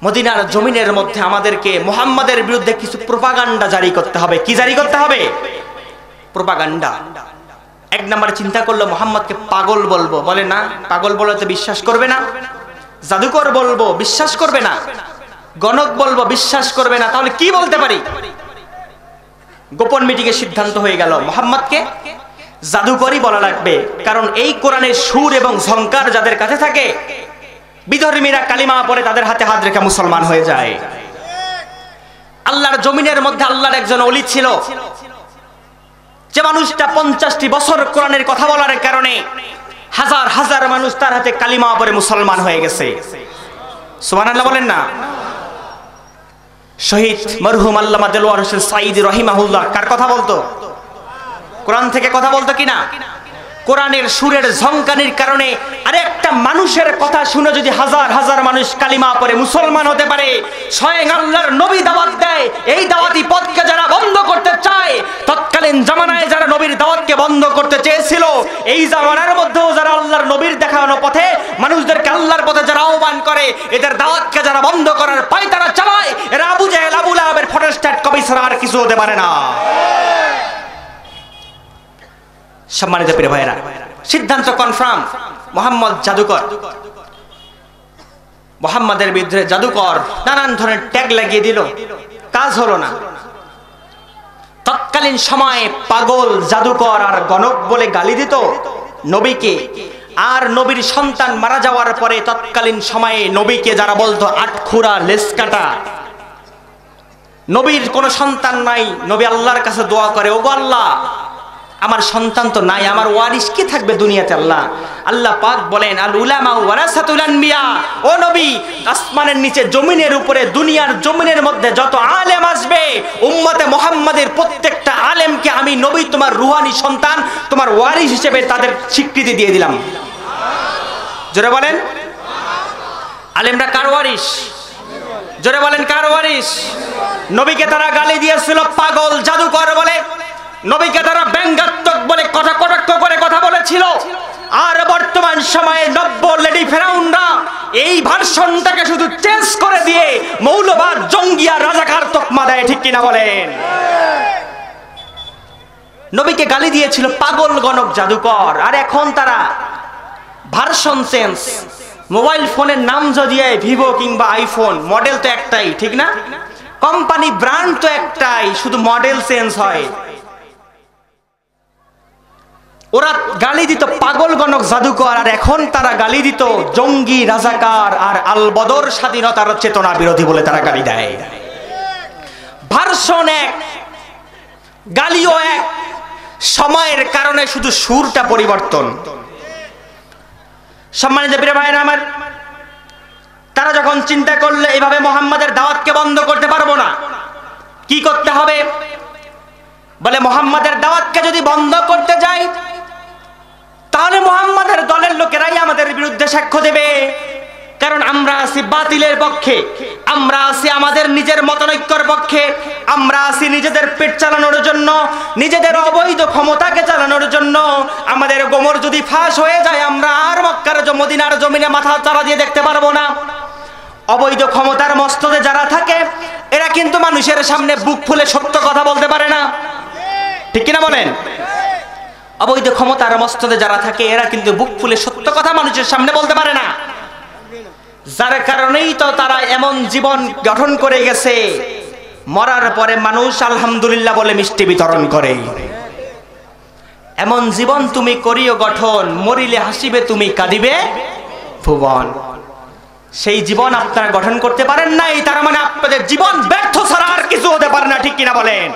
মদিনার জমিনের মধ্যে আমাদেরকে মুহাম্মাদের বিরুদ্ধে কিছু প্রোপাগান্ডা জারি করতে হবে। কি জারি করতে হবে? প্রোপাগান্ডা। এক নম্বরে চিন্তা করলো মুহাম্মদকে পাগল বলবো। বলে না, পাগল বলে তো বিশ্বাস করবে না। জাদুকর বলবো, বিশ্বাস করবে না। গণক বলবো, বিশ্বাস করবে না। তাহলে কি বলতে পারি? গোপন মিটিংয়ে সিদ্ধান্ত হয়ে গেল মুহাম্মদকে জাদুকরই বলা লাগবে। কারণ এই কোরআনের সুর এবং ঝংকার যাদের কাছে থাকে, বিধর্মীরা কালিমা পড়ে তাদের হাতে হাত রেখে মুসলমান হয়ে যায়। আল্লাহর জমিনের মধ্যে আল্লাহর একজন ওলি ছিল, যে মানুষটা 50টি বছর কোরআনের কথা বলার কারণে হাজার হাজার মানুষ তার হাতে কালিমা পড়ে মুসলমান হয়ে গেছে। সুবহানাল্লাহ বলেন না। শহীদ মরহুম আল্লামা দেলোয়ার হোসেন সাঈদী রাহিমাহুল্লাহ কার কথা বলতো? কোরআন থেকে কথা বলতো কিনা? কোরআনের সুরের ঝংকানির কারণে আরেকটা মানুষের কথা শুনে যদি হাজার হাজার মানুষ কালিমা পড়ে মুসলমান হতে পারে, স্বয়ং আল্লাহর নবী দাওয়াত দেয়। এই দাওয়াতি পথকে যারা বন্ধ করতে চায়, তৎকালীন জামানায় যারা নবীর দাওয়াতকে বন্ধ করতে চেয়েছিল, এই জামানার মধ্যেও যারা আল্লাহর নবীর দেখানো পথে মানুষদেরকে আল্লাহর পথে যারা আহ্বান করে, এদের দাওয়াতকে যারা বন্ধ করার পায় তারা চালায়, এরা আবু জাহেল আবু লাহাবের ফটোস্ট্যাট কপি ছাড়া আর কিছু হতে পারে না। সম্মানিত প্রিয় ভাইরা, সিদ্ধান্ত কনফার্ম, মুহাম্মদ জাদুকর। মুহাম্মাদের বিরুদ্ধে জাদুকর নানান ধরনের ট্যাগ লাগিয়ে দিল। কাজ হলো না। তৎকালীন সময়ে পাগল, জাদুকর আর গণক বলে গালি দিত নবীকে। আর নবীর সন্তান মারা যাওয়ার পরে তৎকালীন সময়ে নবীকে যারা বলতো আটখুরা, লেসকাটা। নবীর কোনো সন্তান নাই, নবী আল্লাহর কাছে দোয়া করে, ওগো আল্লাহ আমার সন্তান তো নাই, আমার ওয়ারিস কি থাকবে দুনিয়াতে? আল্লাহ আল্লাহ পাক বলেন আল উলামা ওয়ারাসাতুল আনবিয়া, ও নবী আসমানের নিচে জমিনের উপরে দুনিয়ার জমিনের মধ্যে যত আলেম আসবে উম্মতে মুহাম্মাদের প্রত্যেকটা আলেমকে আমি নবী তোমার রুহানি সন্তান, তোমার ওয়ারিস হিসেবে তাদের স্বীকৃতি দিয়ে দিলাম। জোরে বলেন আলেমরা কার ওয়ারিস? জোরে বলেন কার ওয়ারিস? নবীকে তারা গালি দিয়েছিল পাগল, জাদুকর বলে, নবীকে তারা ব্যঙ্গাত্মক বলে কথা কটাক্ষ করে কথা বলেছিল। আর বর্তমান সময়ে নব্য লেডি ফেরাউনরা এই ভার্সনটাকে শুধু চেঞ্জ করে দিয়ে মৌলবাদ, জঙ্গি আর রাজাকার তকমা দেয়, ঠিক কিনা বলেন? নবীকে গালি দিয়েছিল পাগল, গণক, জাদুকর। আর এখন তারা ভার্সন চেঞ্জ, মোবাইল ফোনের নাম যদি ভিভো কিংবা আইফোন, মডেল তো একটাই, ঠিক না? কোম্পানি ব্র্যান্ড তো একটাই, শুধু মডেল চেঞ্জ হয়। ওরা গালি দিত পাগল, গণক, জাদুকর, আর এখন তারা গালি দিত জঙ্গি, রাজাকার আর আল বদর স্বাধীনতার চেতনা বিরোধী বলে তারা গালি দেয়। ভার্সন এক, গালিও এক, সময়ের কারণে শুধু সুরটা পরিবর্তন। সম্মানিত প্রিয় ভাইরা আমার, তারা যখন চিন্তা করলে এইভাবে মুহাম্মাদের দাওয়াতকে বন্ধ করতে পারবো না, কি করতে হবে? বলে মুহাম্মাদের দাওয়াতকে যদি বন্ধ করতে যাই তাহলে মুহাম্মাদের দলের লোকেরাই আমাদের বিরুদ্ধে সাক্ষ্য দেবে। কারণ আমরা আছি বাতিলের পক্ষে, আমরা আছি আমাদের নিজের মতানৈক্যর পক্ষে, আমরা আছি নিজেদের পেট চালানোর জন্য, নিজেদের অবৈধ ক্ষমতাকে চালানোর জন্য। আমাদের গোমর যদি ফাঁস হয়ে যায় আমরা আর মক্কার মদিনার জমিনে মাথা চারা দিয়ে দেখতে পারবো না। অবৈধ ক্ষমতার মস্তদে যারা থাকে এরা কিন্তু মানুষের সামনে বুক ফুলে সত্য কথা বলতে পারে না, ঠিক কিনা বলেন? অবৈধ ক্ষমতার মস্তদে যারা থাকে এরা কিন্তু বুক ফুলে সত্য কথা মানুষের সামনে বলতে পারে না। যার কারণেই তো তারা এমন জীবন গঠন করে গেছে, মরার পরে মানুষ আলহামদুলিল্লাহ বলে মিষ্টি বিতরণ করে। এমন জীবন তুমি করিও গঠন, মরিলে হাসিবে তুমি কাঁদিবে ভুবন। সেই জীবন আপনারা গঠন করতে পারেন নাই, তার মানে আপনাদের জীবন ব্যর্থ ছাড়া আর কিছু হতে পারে না, ঠিক কিনা বলেন?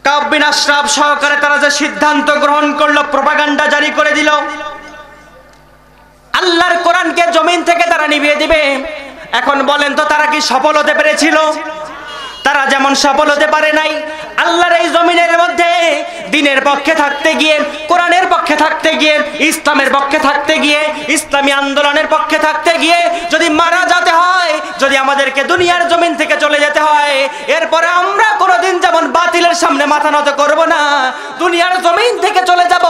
কাব বিন আশরাফ সহকারে তারা যে সিদ্ধান্ত গ্রহণ করলো, প্রপাগান্ডা জারি করে দিল, আল্লাহর কোরআনকে জমিন থেকে তারা নিভিয়ে দিবে। এখন বলেন তো তারা কি সফল হতে পেরেছিল? তারা যেমন সফল হতে পারে নাই, আল্লাহর এই জমিনের মধ্যে দ্বীনের পক্ষে থাকতে গিয়ে, কোরআনের পক্ষে থাকতে গিয়ে, ইসলামের পক্ষে থাকতে গিয়ে, ইসলামী আন্দোলনের পক্ষে থাকতে গিয়ে যদি মারা যেতে হয়, যদি আমাদেরকে দুনিয়ার জমিন থেকে চলে যেতে হয়, এরপরে আমরা কোনোদিন যেমন বাতিলের সামনে মাথা নত করব না, দুনিয়ার জমিন থেকে চলে যাব,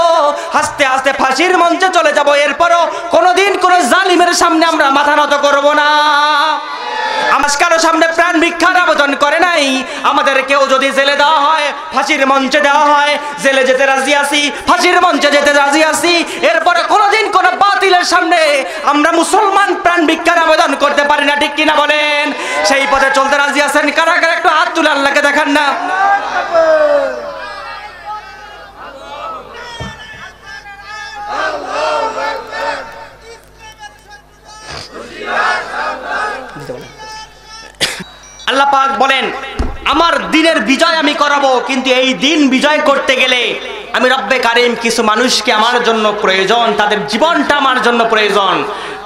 আস্তে আস্তে ফাঁসির মঞ্চে চলে যাব, এরপরও কোনোদিন কোনো জালিমের সামনে আমরা মাথা নত করব না। আমার কারো সামনে প্রাণ ভিক্ষার আবেদন করে নাই। আমাদেরকেও যদি জেলে দেওয়া হয়, ফাঁসির মঞ্চে দেওয়া হয়, জেলে যেতে রাজি আছি, ফাঁসির মঞ্চে যেতে রাজি আছি, এরপরে কোনোদিন কোন বাতিলের সামনে আমরা মুসলমান প্রাণ ভিক্ষার আবেদন করতে পারি না, ঠিক কিনা বলেন? সেই পথে চলতে রাজি আছেন কারা কারা? একটু হাত তুলে আল্লাহকে দেখান না। আল্লাহ পাক বলেন আমার দ্বীনের বিজয় আমি করাবো, কিন্তু এই দ্বীন বিজয় করতে গেলে আমি রব্বে কারিম কিছু মানুষকে আমার জন্য প্রয়োজন, তাদের জীবনটা আমার জন্য প্রয়োজন,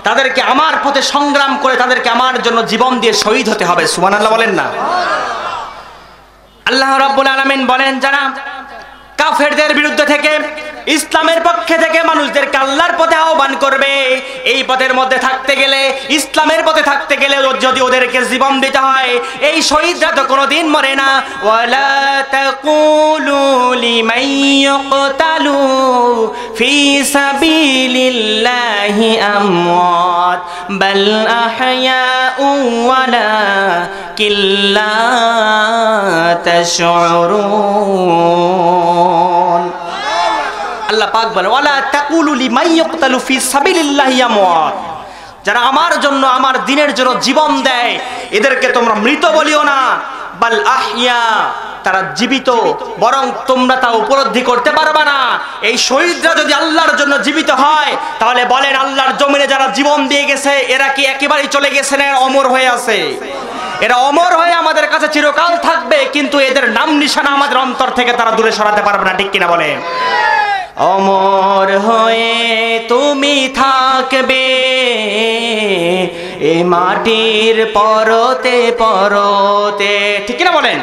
তাদেরকে আমার পথে সংগ্রাম করে তাদেরকে আমার জন্য জীবন দিয়ে শহীদ হতে হবে। সুবহানাল্লাহ বলেন না? আল্লাহ রাব্বুল আলামিন বলেন যারা কাফেরদের বিরুদ্ধে থেকে ইসলামের পক্ষে থেকে মানুষদেরকে আল্লাহর পথে আহ্বান করবে, এই পথের মধ্যে থাকতে গেলে, ইসলামের পথে থাকতে গেলে যদি ওদেরকে জীবন দিতে হয়, এই শহীদরা তো কোনোদিন মরে না। ওয়ালা তাকুলু লিমান ইয়াকতালু ফি সাবিলিল্লাহি আমওয়াত বাল আহয়াউ ওয়ালাকিন লা তাশউরুন। আল্লাহ পাক বলেন ওয়ালা তাকুলু লিমান ইয়াকতালু ফি সাবিলিল্লাহি আমওয়াত, যারা আমার জন্য আমার দ্বীনের জন্য জীবন দেয় এদেরকে তোমরা মৃত বলিও না, বাল আহইয়া, তারা জীবিত, বরং তোমরা তা উপলব্ধি করতে পারবে না। এই শহীদরা যদি আল্লাহর জন্য জীবিত হয় তাহলে বলেন আল্লাহর জমিনে যারা জীবন দিয়ে গেছে এরা কি একেবারেই চলে গেছে না অমর হয়ে আছে? এরা অমর হয়ে আমাদের কাছে চিরকাল থাকবে, কিন্তু এদের নাম নিশানা আমাদের অন্তর থেকে তারা দূরে সরাতে পারবে না, ঠিক কিনা বলেন? অমর হয়ে তুমি থাকবে এ মাটির পরতে পরতে, ঠিক কিনা বলেন?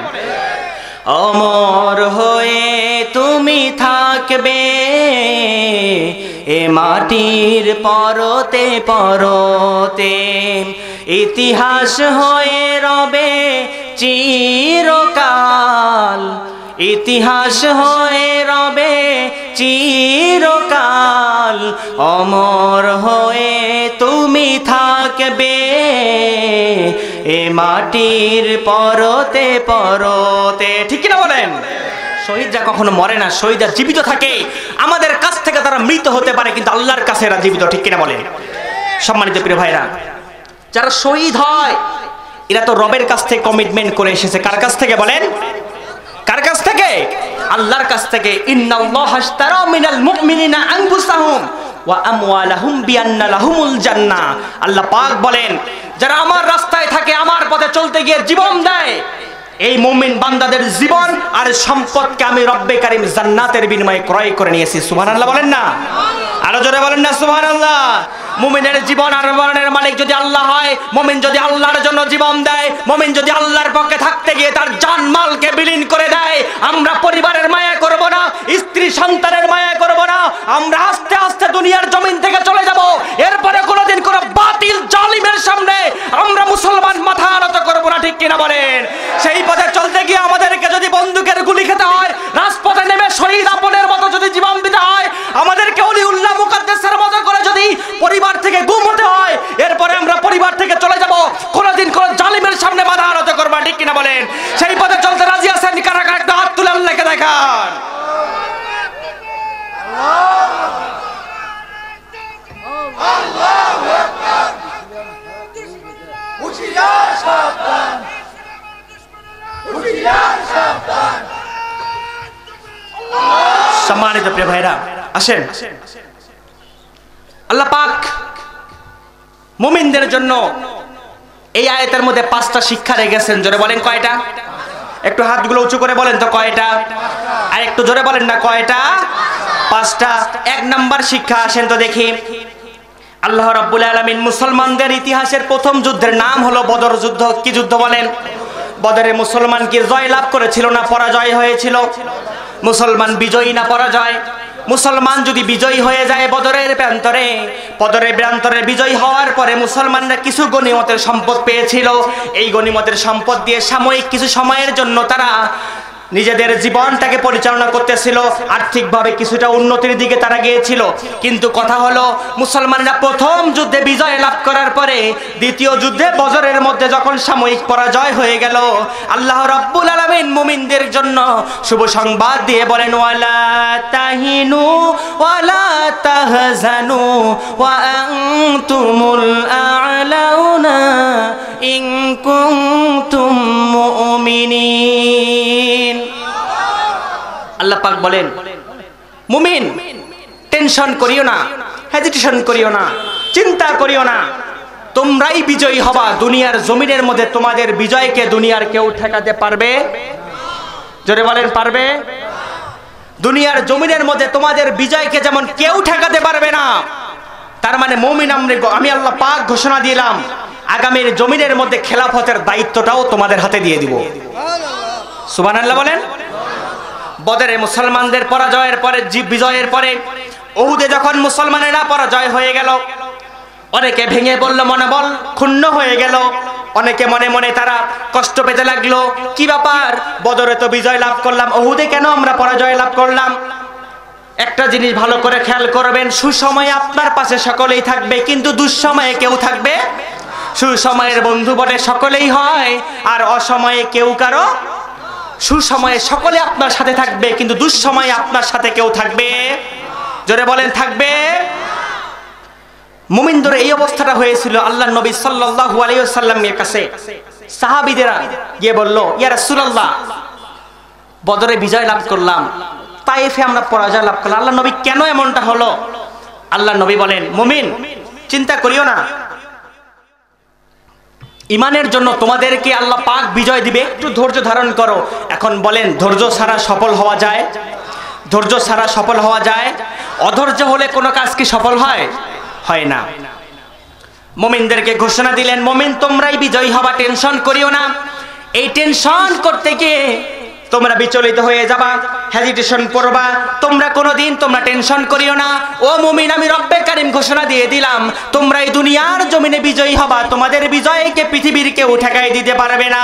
অমর হয়ে তুমি থাকবে এ মাটির পরতে পরতে, ইতিহাস হয়ে রবে চিরকাল, ইতিহাস হয়ে রবে চিরকাল, অমর হয়ে তুমি থাকবে এ মাটির পরতে পরতে, ঠিক না বলেন? শহীদরা কখনো মরে না, শহীদরা জীবিত থাকে। আমাদের কাছ থেকে তারা মৃত হতে পারে কিন্তু আল্লাহর কাছে এরা জীবিত, ঠিক কিনা বলেন? সম্মানিত প্রিয় ভাইরা, যারা শহীদ হয় এরা তো রবের কাছ থেকে কমিটমেন্ট করে এসেছে। কার কাছ থেকে বলেন? কার কাছ থেকে? আল্লাহর কাছ থেকে। ইন্নাল্লাহা আশতারা মিনাল মুমিনিনা আনফুসাহুম ওয়া আমওয়ালাহুম বিআন্না লাহুমুল জান্নাহ। আল্লাহ পাক বলেন যারা আমার রাস্তায় থাকে, আমার পথে চলতে গিয়ে জীবন দেয়, এই মুমিন বান্দাদের জীবন আর সম্পদকে আমি রব্বে কারীম জান্নাতের বিনিময়ে ক্রয় করে নিয়েছি। সুবহানাল্লাহ বলেন না? আরো জোরে বলেন না সুবহানাল্লাহ? মুমিনের জীবন আর মরণের মালিক যদি আল্লাহ হয়, মুমিন যদি আল্লাহর জন্য জীবন দেয়, মুমিন যদি আল্লাহর পক্ষে থাকতে গিয়ে তার জান মালকে বিলীন করে দেয়, আমরা পরিবারের মায়া করব না, স্ত্রী সন্তানের মায়া করব না, আমরা আস্তে আস্তে দুনিয়ার জমিন থেকে চলে যাব। এরপরে কোনোদিন কোনো বাতিল জালিমের সামনে আমরা মুসলমান মাথা নত করব না, ঠিক কিনা বলেন? সেই পথে চলতে গিয়ে আমাদেরকে যদি বন্দুকের গুলি খেতে হয়, রাজপথে নেমে শহীদ আপনের মতো যদি জীবন দিতে হয়, আমাদেরকে ওলিউল্লাহ মুকাদ্দাসের মতো করে যদি পরিবার থেকে গুম হতে হয়, এরপরে আমরা পরিবার থেকে চলে যাব, কোনোদিন কোন জালিমের সামনে মাথা নত করব না, ঠিক কিনা বলেন? সেই পথে চলতে রাজি আছেন কারা কারা? একটা হাত তুলে আল্লাহকে দেখান। আল্লাহু আকবার। হুঁশিয়ার সাবধান, হুঁশিয়ার সাবধান। সম্মানিত প্রিয় ভাইরা, আসেন আল্লাহ পাক মুমিনদের জন্য এই আয়াতের মধ্যে 5টা শিক্ষা রেখেছেন। জোরে বলেন কয়টা? একটু হাতগুলো উঁচু করে বলেন তো কয়টা? আর একটু জোরে বলেন না কয়টা? 5টা। 1 নাম্বার শিক্ষা আসেন তো দেখি। আল্লাহ রাব্বুল আলামিন মুসলমানদের ইতিহাসের প্রথম যুদ্ধের নাম হলো বদর যুদ্ধ। কি যুদ্ধ বলেন? বদরে মুসলমান কি জয় লাভ করেছিল না পরাজয় হয়েছিল? মুসলমান বিজয়ী না পরাজয়? মুসলমান যদি বিজয়ী হয়ে যায় বদরের প্রান্তরে বিজয়ী হওয়ার পরে মুসলমানরা কিছু গনিমতের সম্পদ পেয়েছিল। এই গনিমতের সম্পদ দিয়ে সাময়িক কিছু সময়ের জন্য তারা নিজেদের জীবনটাকে পরিচালনা করতেছিল, আর্থিকভাবে কিছুটা উন্নতির দিকে তারা গিয়েছিল। কিন্তু কথা হলো মুসলমানরা প্রথম যুদ্ধে বিজয় লাভ করার পরে দ্বিতীয় যুদ্ধে বদরের মধ্যে যখন সাময়িক পরাজয় হয়ে গেল, আল্লাহ রাব্বুল আলামিন মুমিনদের জন্য শুভ সংবাদ দিয়ে বলেন ওয়ালা তাহিনু ওয়ালা তাহজানু ওয়া আনতুমুল আ'লাউনা ইন কুনতুম মুমিনিন। আল্লাহ পাক বলেন মুমিন টেনশন করিও না, হেজিটেশন করিও না, চিন্তা করিও না, তোমরাই বিজয়ী হবা। দুনিয়ার জমিনের মধ্যে তোমাদের বিজয়কে দুনিয়ার কেউ ঠেকাতে পারবে? জোরে বলেন পারবে? দুনিয়ার জমিনের মধ্যে তোমাদের বিজয়কে যেমন কেউ ঠেকাতে পারবে না, তার মানে মুমিন আমি আল্লাহ পাক ঘোষণা দিলাম আগামীর জমিনের মধ্যে খেলাফতের দায়িত্বটাও তোমাদের হাতে দিয়ে দিব। সুবহানাল্লাহ বলেন। বদরে মুসলমানদের পরাজয়ের পরে বিজয়ের পরে উহুদে যখন মুসলমানেরা পরাজয় হয়ে গেল, অনেকে ভেঙে পড়ল, মনোবল ক্ষুণ্ণ হয়ে গেল, অনেকে মনে মনে তারা কষ্ট পেতে লাগলো। কি ব্যাপার, বদরে তো বিজয় লাভ করলাম, উহুদে কেন আমরা পরাজয় লাভ করলাম? একটা জিনিস ভালো করে খেয়াল করবেন, সুসময়ে আপনার পাশে সকলেই থাকবে কিন্তু দুঃসময়ে কেউ থাকবে। সুসময়ের বন্ধু বলে সকলেই হয়, আর অসময়ে কেউ কারো। সুসময়ে সকলে আপনার সাথে থাকবে কিন্তু দুঃসময়ে আপনার সাথে কেউ থাকবে? জোরে বলেন থাকবে? মুমিনদের এই অবস্থাটা হয়েছিল। আল্লাহর নবী সাল্লাল্লাহু আলাইহি ওয়াসাল্লামের কাছে সাহাবীদেরা গিয়ে বলল, ইয়া রাসূলুল্লাহ, বদরে বিজয় লাভ করলাম, তায়েফে আমরা পরাজয় লাভ করলাম, আল্লাহর নবী কেন এমনটা হলো? আল্লাহর নবী বলেন, মুমিন চিন্তা করিও না, ইমানের জন্য তোমাদেরকে আল্লাহ পাক বিজয় দিবে, একটু ধৈর্য ধারণ করো। এখন বলেন, ধৈর্য ছাড়া সফল হওয়া যায়? ধৈর্য ছাড়া সফল হওয়া যায়? অধৈর্য হলে কোনো কাজ কি সফল হয়? হয় না। মুমিনদেরকে ঘোষণা দিলেন, মুমিন তোমরাই বিজয়ী হবা, টেনশন করিও না। এই টেনশন করতে গিয়ে তোমরা বিচলিত হয়ে যাবা, হেজিটেশন করবা, তোমরা কোনোদিন তোমরা টেনশন করিও না। ও মুমিন, আমি রব্বে কারিম ঘোষণা দিয়ে দিলাম, তোমরা এই দুনিয়ার জমিনে বিজয়ী হবা, তোমাদের বিজয়কে পৃথিবীর কেউ ঠেকাই দিতে পারবে না।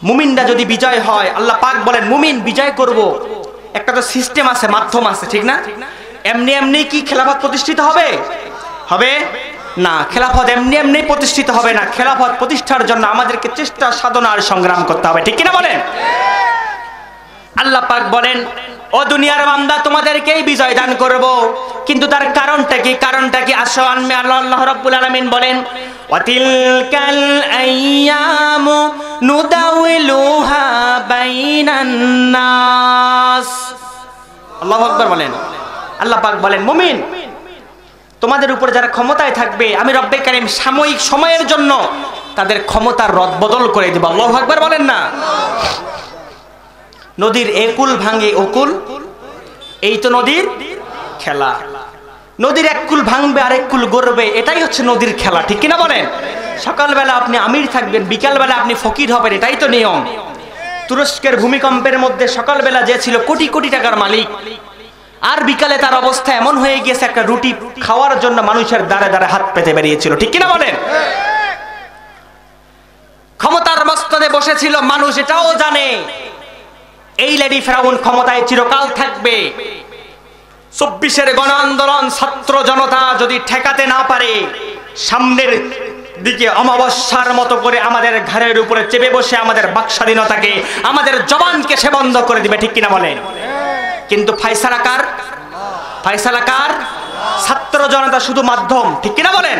মুমিনরা যদি বিজয় হয়, আল্লাহ পাক বলেন মুমিন বিজয় করব, একটা তো সিস্টেম আছে, মাধ্যম আছে, ঠিক না? এমনি এমনি কি খেলাফত প্রতিষ্ঠিত হবে? হবে না। খেলাফত এমনি এমনি প্রতিষ্ঠিত হবে না। খেলাফত প্রতিষ্ঠার জন্য আমাদেরকে চেষ্টা, সাধনা আর সংগ্রাম করতে হবে, ঠিক কিনা বলেন? আল্লাহ পাক বলেন, ও দুনিয়ার বান্দা, তোমাদেরকেই বিজয় দান করব, কিন্তু তার কারণটা কি? কারণটা কি? আসো আনমে আল্লাহ রাব্বুল আলামিন বলেন, ওয়াতিলকাল আইয়ামু নুদাউলুহা বাইনান নাস। আল্লাহু আকবার বলেন। আল্লাহ পাক বলেন, মুমিন তোমাদের উপর যারা ক্ষমতায় থাকবে, আমি রব্বে কারিম সাময়িক সময়ের জন্য তাদের ক্ষমতার রদবদল করে দিব। আল্লাহু আকবার বলেন না। নদীর একুল ভাঙে ওকুল, এই তো নদীর খেলা। নদীর এক কুল ভাঙবে আর এক কুল গড়বে, এটাই হচ্ছে নদীর খেলা, ঠিক কিনা বলেন? সকালবেলা আপনি আমির থাকবেন, বিকালবেলা আপনি ফকির হবেন, এটাই তো নিয়ম। তুরস্কের ভূমিকম্পের মধ্যে সকালবেলা যে ছিল কোটি কোটি টাকার মালিক, আর বিকালে তার অবস্থা এমন হয়ে গিয়েছে, একটা রুটি খাওয়ার জন্য মানুষের দ্বারে দ্বারে হাত পেতে বেরিয়েছিল, ঠিক কিনা বলেন? ক্ষমতার মস্তদে বসেছিল মানুষ, এটাও জানে এই লেডি ফেরাউন ক্ষমতায় চিরকাল থাকবে। 24-এর গণ আন্দোলন ছাত্র জনতা যদি ঠেকাতে না পারে, সামনের দিকে অমাবস্যার মতো করে আমাদের ঘাড়ের উপরে চেপে বসে আমাদের বাক স্বাধীনতাকে, আমাদের জবানকে সে বন্ধ করে দিবে, ঠিক কিনা বলেন? কিন্তু ফায়সালা কার? ফায়সালা কার? ছাত্র জনতা শুধু মাধ্যম, ঠিক কিনা বলেন?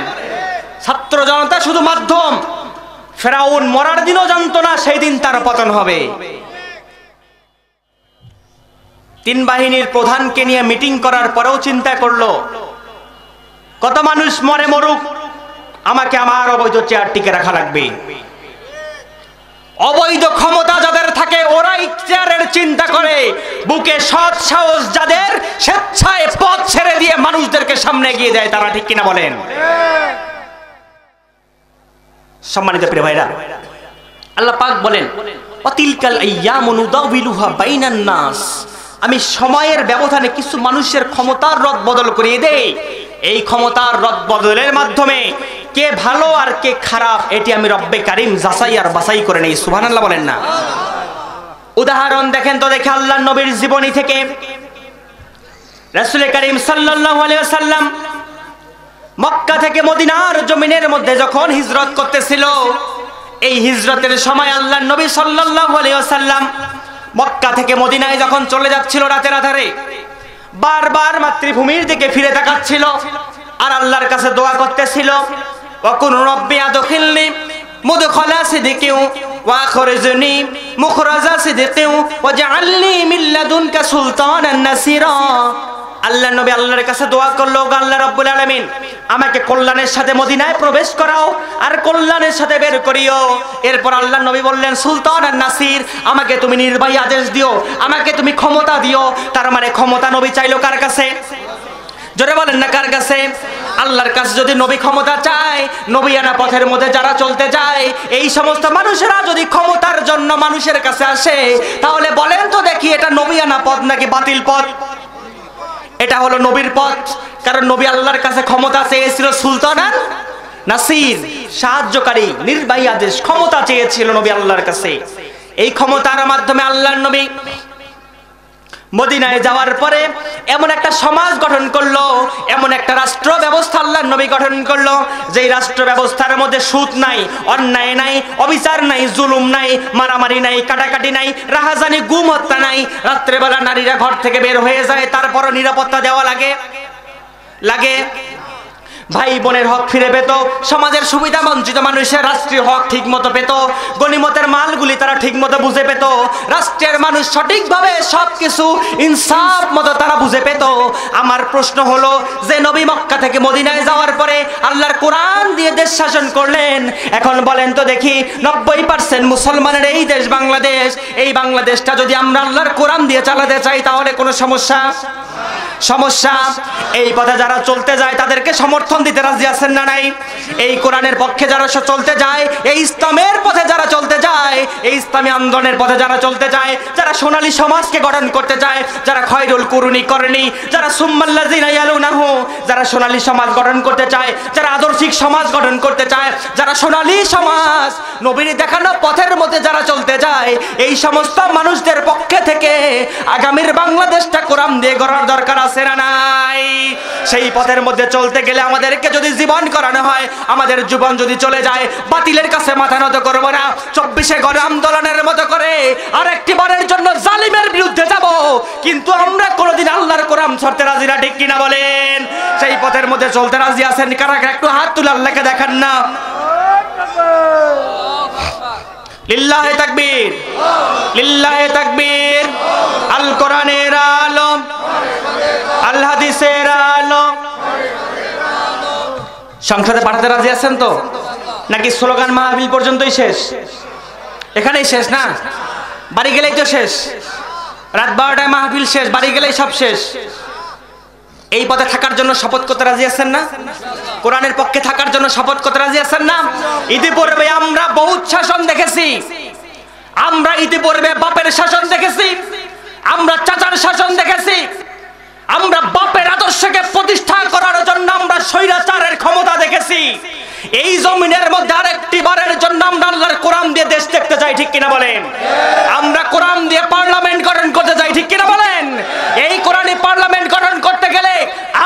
ছাত্র জনতা শুধু মাধ্যম। ফেরাউন মরার দিনও জানতো না সেই দিন তার পতন হবে। 3 বাহিনীর প্রধানকে নিয়ে মিটিং করার পরেও চিন্তা করলো, কত মানুষ মরে মরুক, আমাকে আমার অবৈধ চেয়ার টিকে রাখা লাগবে। অবৈধ ক্ষমতা যাদের থাকে ওরাই চেয়ারের চিন্তা করে, বুকে সৎ সাহস যাদের, স্বেচ্ছায় পথ ছেড়ে দিয়ে মানুষদেরকে সামনে এগিয়ে দেয় তারা, ঠিক কিনা বলেন? সম্মানিত প্রিয় ভাইরা, আল্লাহ পাক বলেন, ওয়াতিলকাল আইয়ামু নুদাউলুহা বাইনান নাস, আমি সময়ের ব্যবধানে কিছু মানুষের ক্ষমতার রদ বদল করিয়ে দেই। এই ক্ষমতার রদ বদলের মাধ্যমে কে ভালো আর কে খারাপ, এটি আমি রব্বে কারিম যাচাই আর বাছাই করে নেই। সুবহানাল্লাহ বলেন না। উদাহরণ দেখেন তো, দেখে আল্লাহর নবীর জীবনী থেকে। রাসূল কারীম সাল্লাল্লাহু আলাইহি ওয়াসাল্লাম মক্কা থেকে মদিনার জমিনের মধ্যে যখন হিজরত করতেছিল, এই হিজরতের সময় আল্লাহর নবী সাল্লাল্লাহু আলাইহি ওয়াসাল্লাম মক্কা থেকে মদিনায় যখন চলে যাচ্ছিল রাতের আধারে, বারবার মাতৃভূমির দিকে ফিরে তাকাচ্ছিল আর আল্লাহর কাছে দোয়া করতেছিল, ওয়াকুন রব্বি আদখিলনি মুদখালা সিদকিন ওয়া আখরিজনি মুখরাজা সিদকিন ওয়াজআলনি মিন লাদুনকা সুলতানান নাসিরা। আল্লাহর নবী আল্লাহর কাছে দোয়া করলো, আল্লাহ রাব্বুল আলামিন আমাকে কল্যাণের সাথে মদিনায় প্রবেশ করাও আর কল্যাণের সাথে বের করিও। এরপর আল্লাহর নবী বললেন, সুলতান আর নাসির, আমাকে তুমি নির্বাহী আদেশ দিও, আমাকে তুমি ক্ষমতা দিও। তার মানে ক্ষমতা নবী চাইলো কার কাছে? জোরে বলেন না, কার কাছে? আল্লাহর কাছে। যদি নবী ক্ষমতা চায়, নবিয়ানা পথের মধ্যে যারা চলতে যায়, এই সমস্ত মানুষেরা যদি ক্ষমতার জন্য মানুষের কাছে আসে, তাহলে বলেন তো দেখি, এটা নবিয়ানা পথ নাকি বাতিল পথ? এটা হলো নবীর পথ। কারণ নবী আল্লাহর কাছে ক্ষমতা চেয়েছিল, সুলতান আর নাসির, সাহায্যকারী, নির্বাহী আদেশ, ক্ষমতা চেয়েছিল নবী আল্লাহর কাছে। এই ক্ষমতার মাধ্যমে আল্লাহর নবী মদিনায় যাওয়ার পরে এমন একটা সমাজ গঠন করলো, এমন একটা রাষ্ট্র ব্যবস্থা আল্লাহর নবী গঠন করলো, যেই রাষ্ট্র ব্যবস্থার মধ্যে সুদ নাই, অন্যায় নাই, অবিচার নাই, জুলুম নাই, মারামারি নাই, কাটাকাটি নাই, রাহাজানি, গুম হত্যা নাই। রাত্রেবেলা নারীরা ঘর থেকে বের হয়ে যায়, তারপরও নিরাপত্তা দেওয়া লাগে। লাগে? ভাই বোনের হক ফিরে পেত, সমাজের সুবিধা বঞ্চিত মানুষের রাষ্ট্রীয় হক ঠিক মতো পেত, গনিমতের মালগুলি তারা ঠিক মতো বুঝে পেত, রাষ্ট্রের মানুষ সঠিকভাবে সবকিছু ইনসাফ মতো তারা বুঝে পেত। আমার প্রশ্ন হলো, যে নবী মক্কা থেকে মদিনায় যাওয়ার পরে আল্লাহর কোরআন দিয়ে দেশ শাসন করলেন, এখন বলেন তো দেখি 90% মুসলমানের এই দেশ বাংলাদেশ, এই বাংলাদেশটা যদি আমরা আল্লাহর কোরআন দিয়ে চালাতে চাই তাহলে কোনো সমস্যা? এই পথে যারা চলতে যায় তাদেরকে সমর্থন দিতে রাজি আছেন না নাই? এই কোরআনের পক্ষে যারা চলতে যায়, এই ইসলামের পথে যারা চলতে যায়, এই ইসলামী আন্দোলনের পথে যারা চলতে যায়, যারা সোনালী সমাজকে গঠন করতে চায়, যারা খয়রুল কুরুনি করেনি, যারা সুম্মাল্লাযিনা ইয়ালুনাহু, যারা সোনালী সমাজ গঠন করতে চায়, যারা আদর্শিক সমাজ গঠন করতে চায়, যারা সোনালী সমাজ নবীর দেখানো পথের মধ্যে যারা চলতে যায়, এই সমস্ত মানুষদের পক্ষে থেকে আগামীর বাংলাদেশটা কোরআন দিয়ে গড়ার দরকার আছে না নাই? সেই পথের মধ্যে চলতে গেলে আমাদেরকে যদি জীবন করানো হয়, আমাদের জীবন যদি চলে যায়, বাতিলের কাছে মাথা নত করব না, 24শে গণ আন্দোলনের মতো করে আরেকটি বারের জন্য জালিমের বিরুদ্ধে যাব, কিন্তু আমরা কোনোদিন আল্লাহর কোরআন ছাড়তে রাজি না, ঠিক কিনা বলেন? সেই পথের মধ্যে চলতে রাজি আছেন কারা? একটু হাত তুলে আল্লাহকে দেখান না। লিল্লাহে তাকবীর, লিল্লাহে তাকবীর। আল কোরআনের আলো, আল হাদিসের আলো। সংসদে পাঠাতে রাজি আছেন তো? নাকি স্লোগান মাহফিল পর্যন্তই শেষ? এখানেই শেষ না? বাড়ি গেলেই তো শেষ। রাত 12টায় মাহফিল শেষ, বাড়ি গেলেই সব শেষ। এই পথে থাকার জন্য শপথ করতে রাজি আছেন না? কোরআনের পক্ষে থাকার জন্য শপথ করতে রাজি আছেন না? ইতিপূর্বে আমরা বহুত শাসন দেখেছি, আমরা ইতিপূর্বে বাপের শাসন দেখেছি, আমরা চাচার শাসন দেখেছি, আমরা বাপের আদর্শকে প্রতিষ্ঠা করার জন্য আমরা স্বৈরাচারের ক্ষমতা দেখেছি। এই জমিনের মধ্যে আরেকটি বারের জন্য আমরা আল্লাহর কোরআন দিয়ে দেশ দেখতে চাই, ঠিক কিনা বলেন? আমরা কোরআন দিয়ে পার্লামেন্ট গঠন করতে চাই, ঠিক কিনা বলেন? এই কোরআনি পার্লামেন্ট গঠন করতে গেলে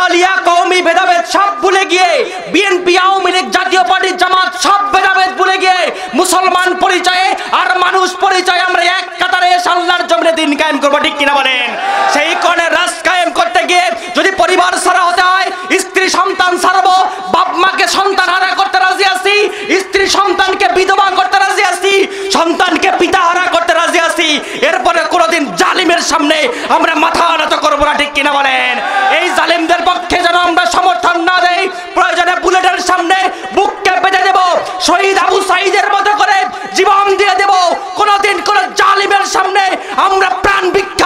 আলিয়া কওমি ভেদাভেদ সব ভুলে গিয়ে, বিএনপি, আওয়ামী লীগ, জাতীয় পার্টি, জামাত সব ভেদাভেদ ভুলে গিয়ে মুসলমান পরিচয়ে আর মানুষ পরিচয়ে আমরা এক কাতারে এসে আল্লাহর জমিনে দিন কায়েম করবো, ঠিক কিনা বলেন? সেই কোরআনের রাজ কায়েম করতে গিয়ে যদি পরিবার ছাড়া হতে হয়, স্ত্রী সন্তান ছাড়বো, বাপ মাকে সন্তান হারা করতে রাজি আছি, স্ত্রী সন্তানকে বিধবা করতে রাজি আছি, সন্তানকে পিতা হারা করতে রাজি আছি। এরপরে কোনোদিন জালিমের সামনে আমরা মাথা নত করবো না, ঠিক কিনা বলেন? এই জালিমদের পক্ষে যেন আমরা সমর্থন না দেই, প্রয়োজনে বুলেটের সামনে বুককে বেঁধে দেব, শহীদ আবু সাঈদের মতো করে জীবন দিয়ে দেব। কোনোদিন কোন জালিমের সামনে আমরা প্রাণ ভিক্ষা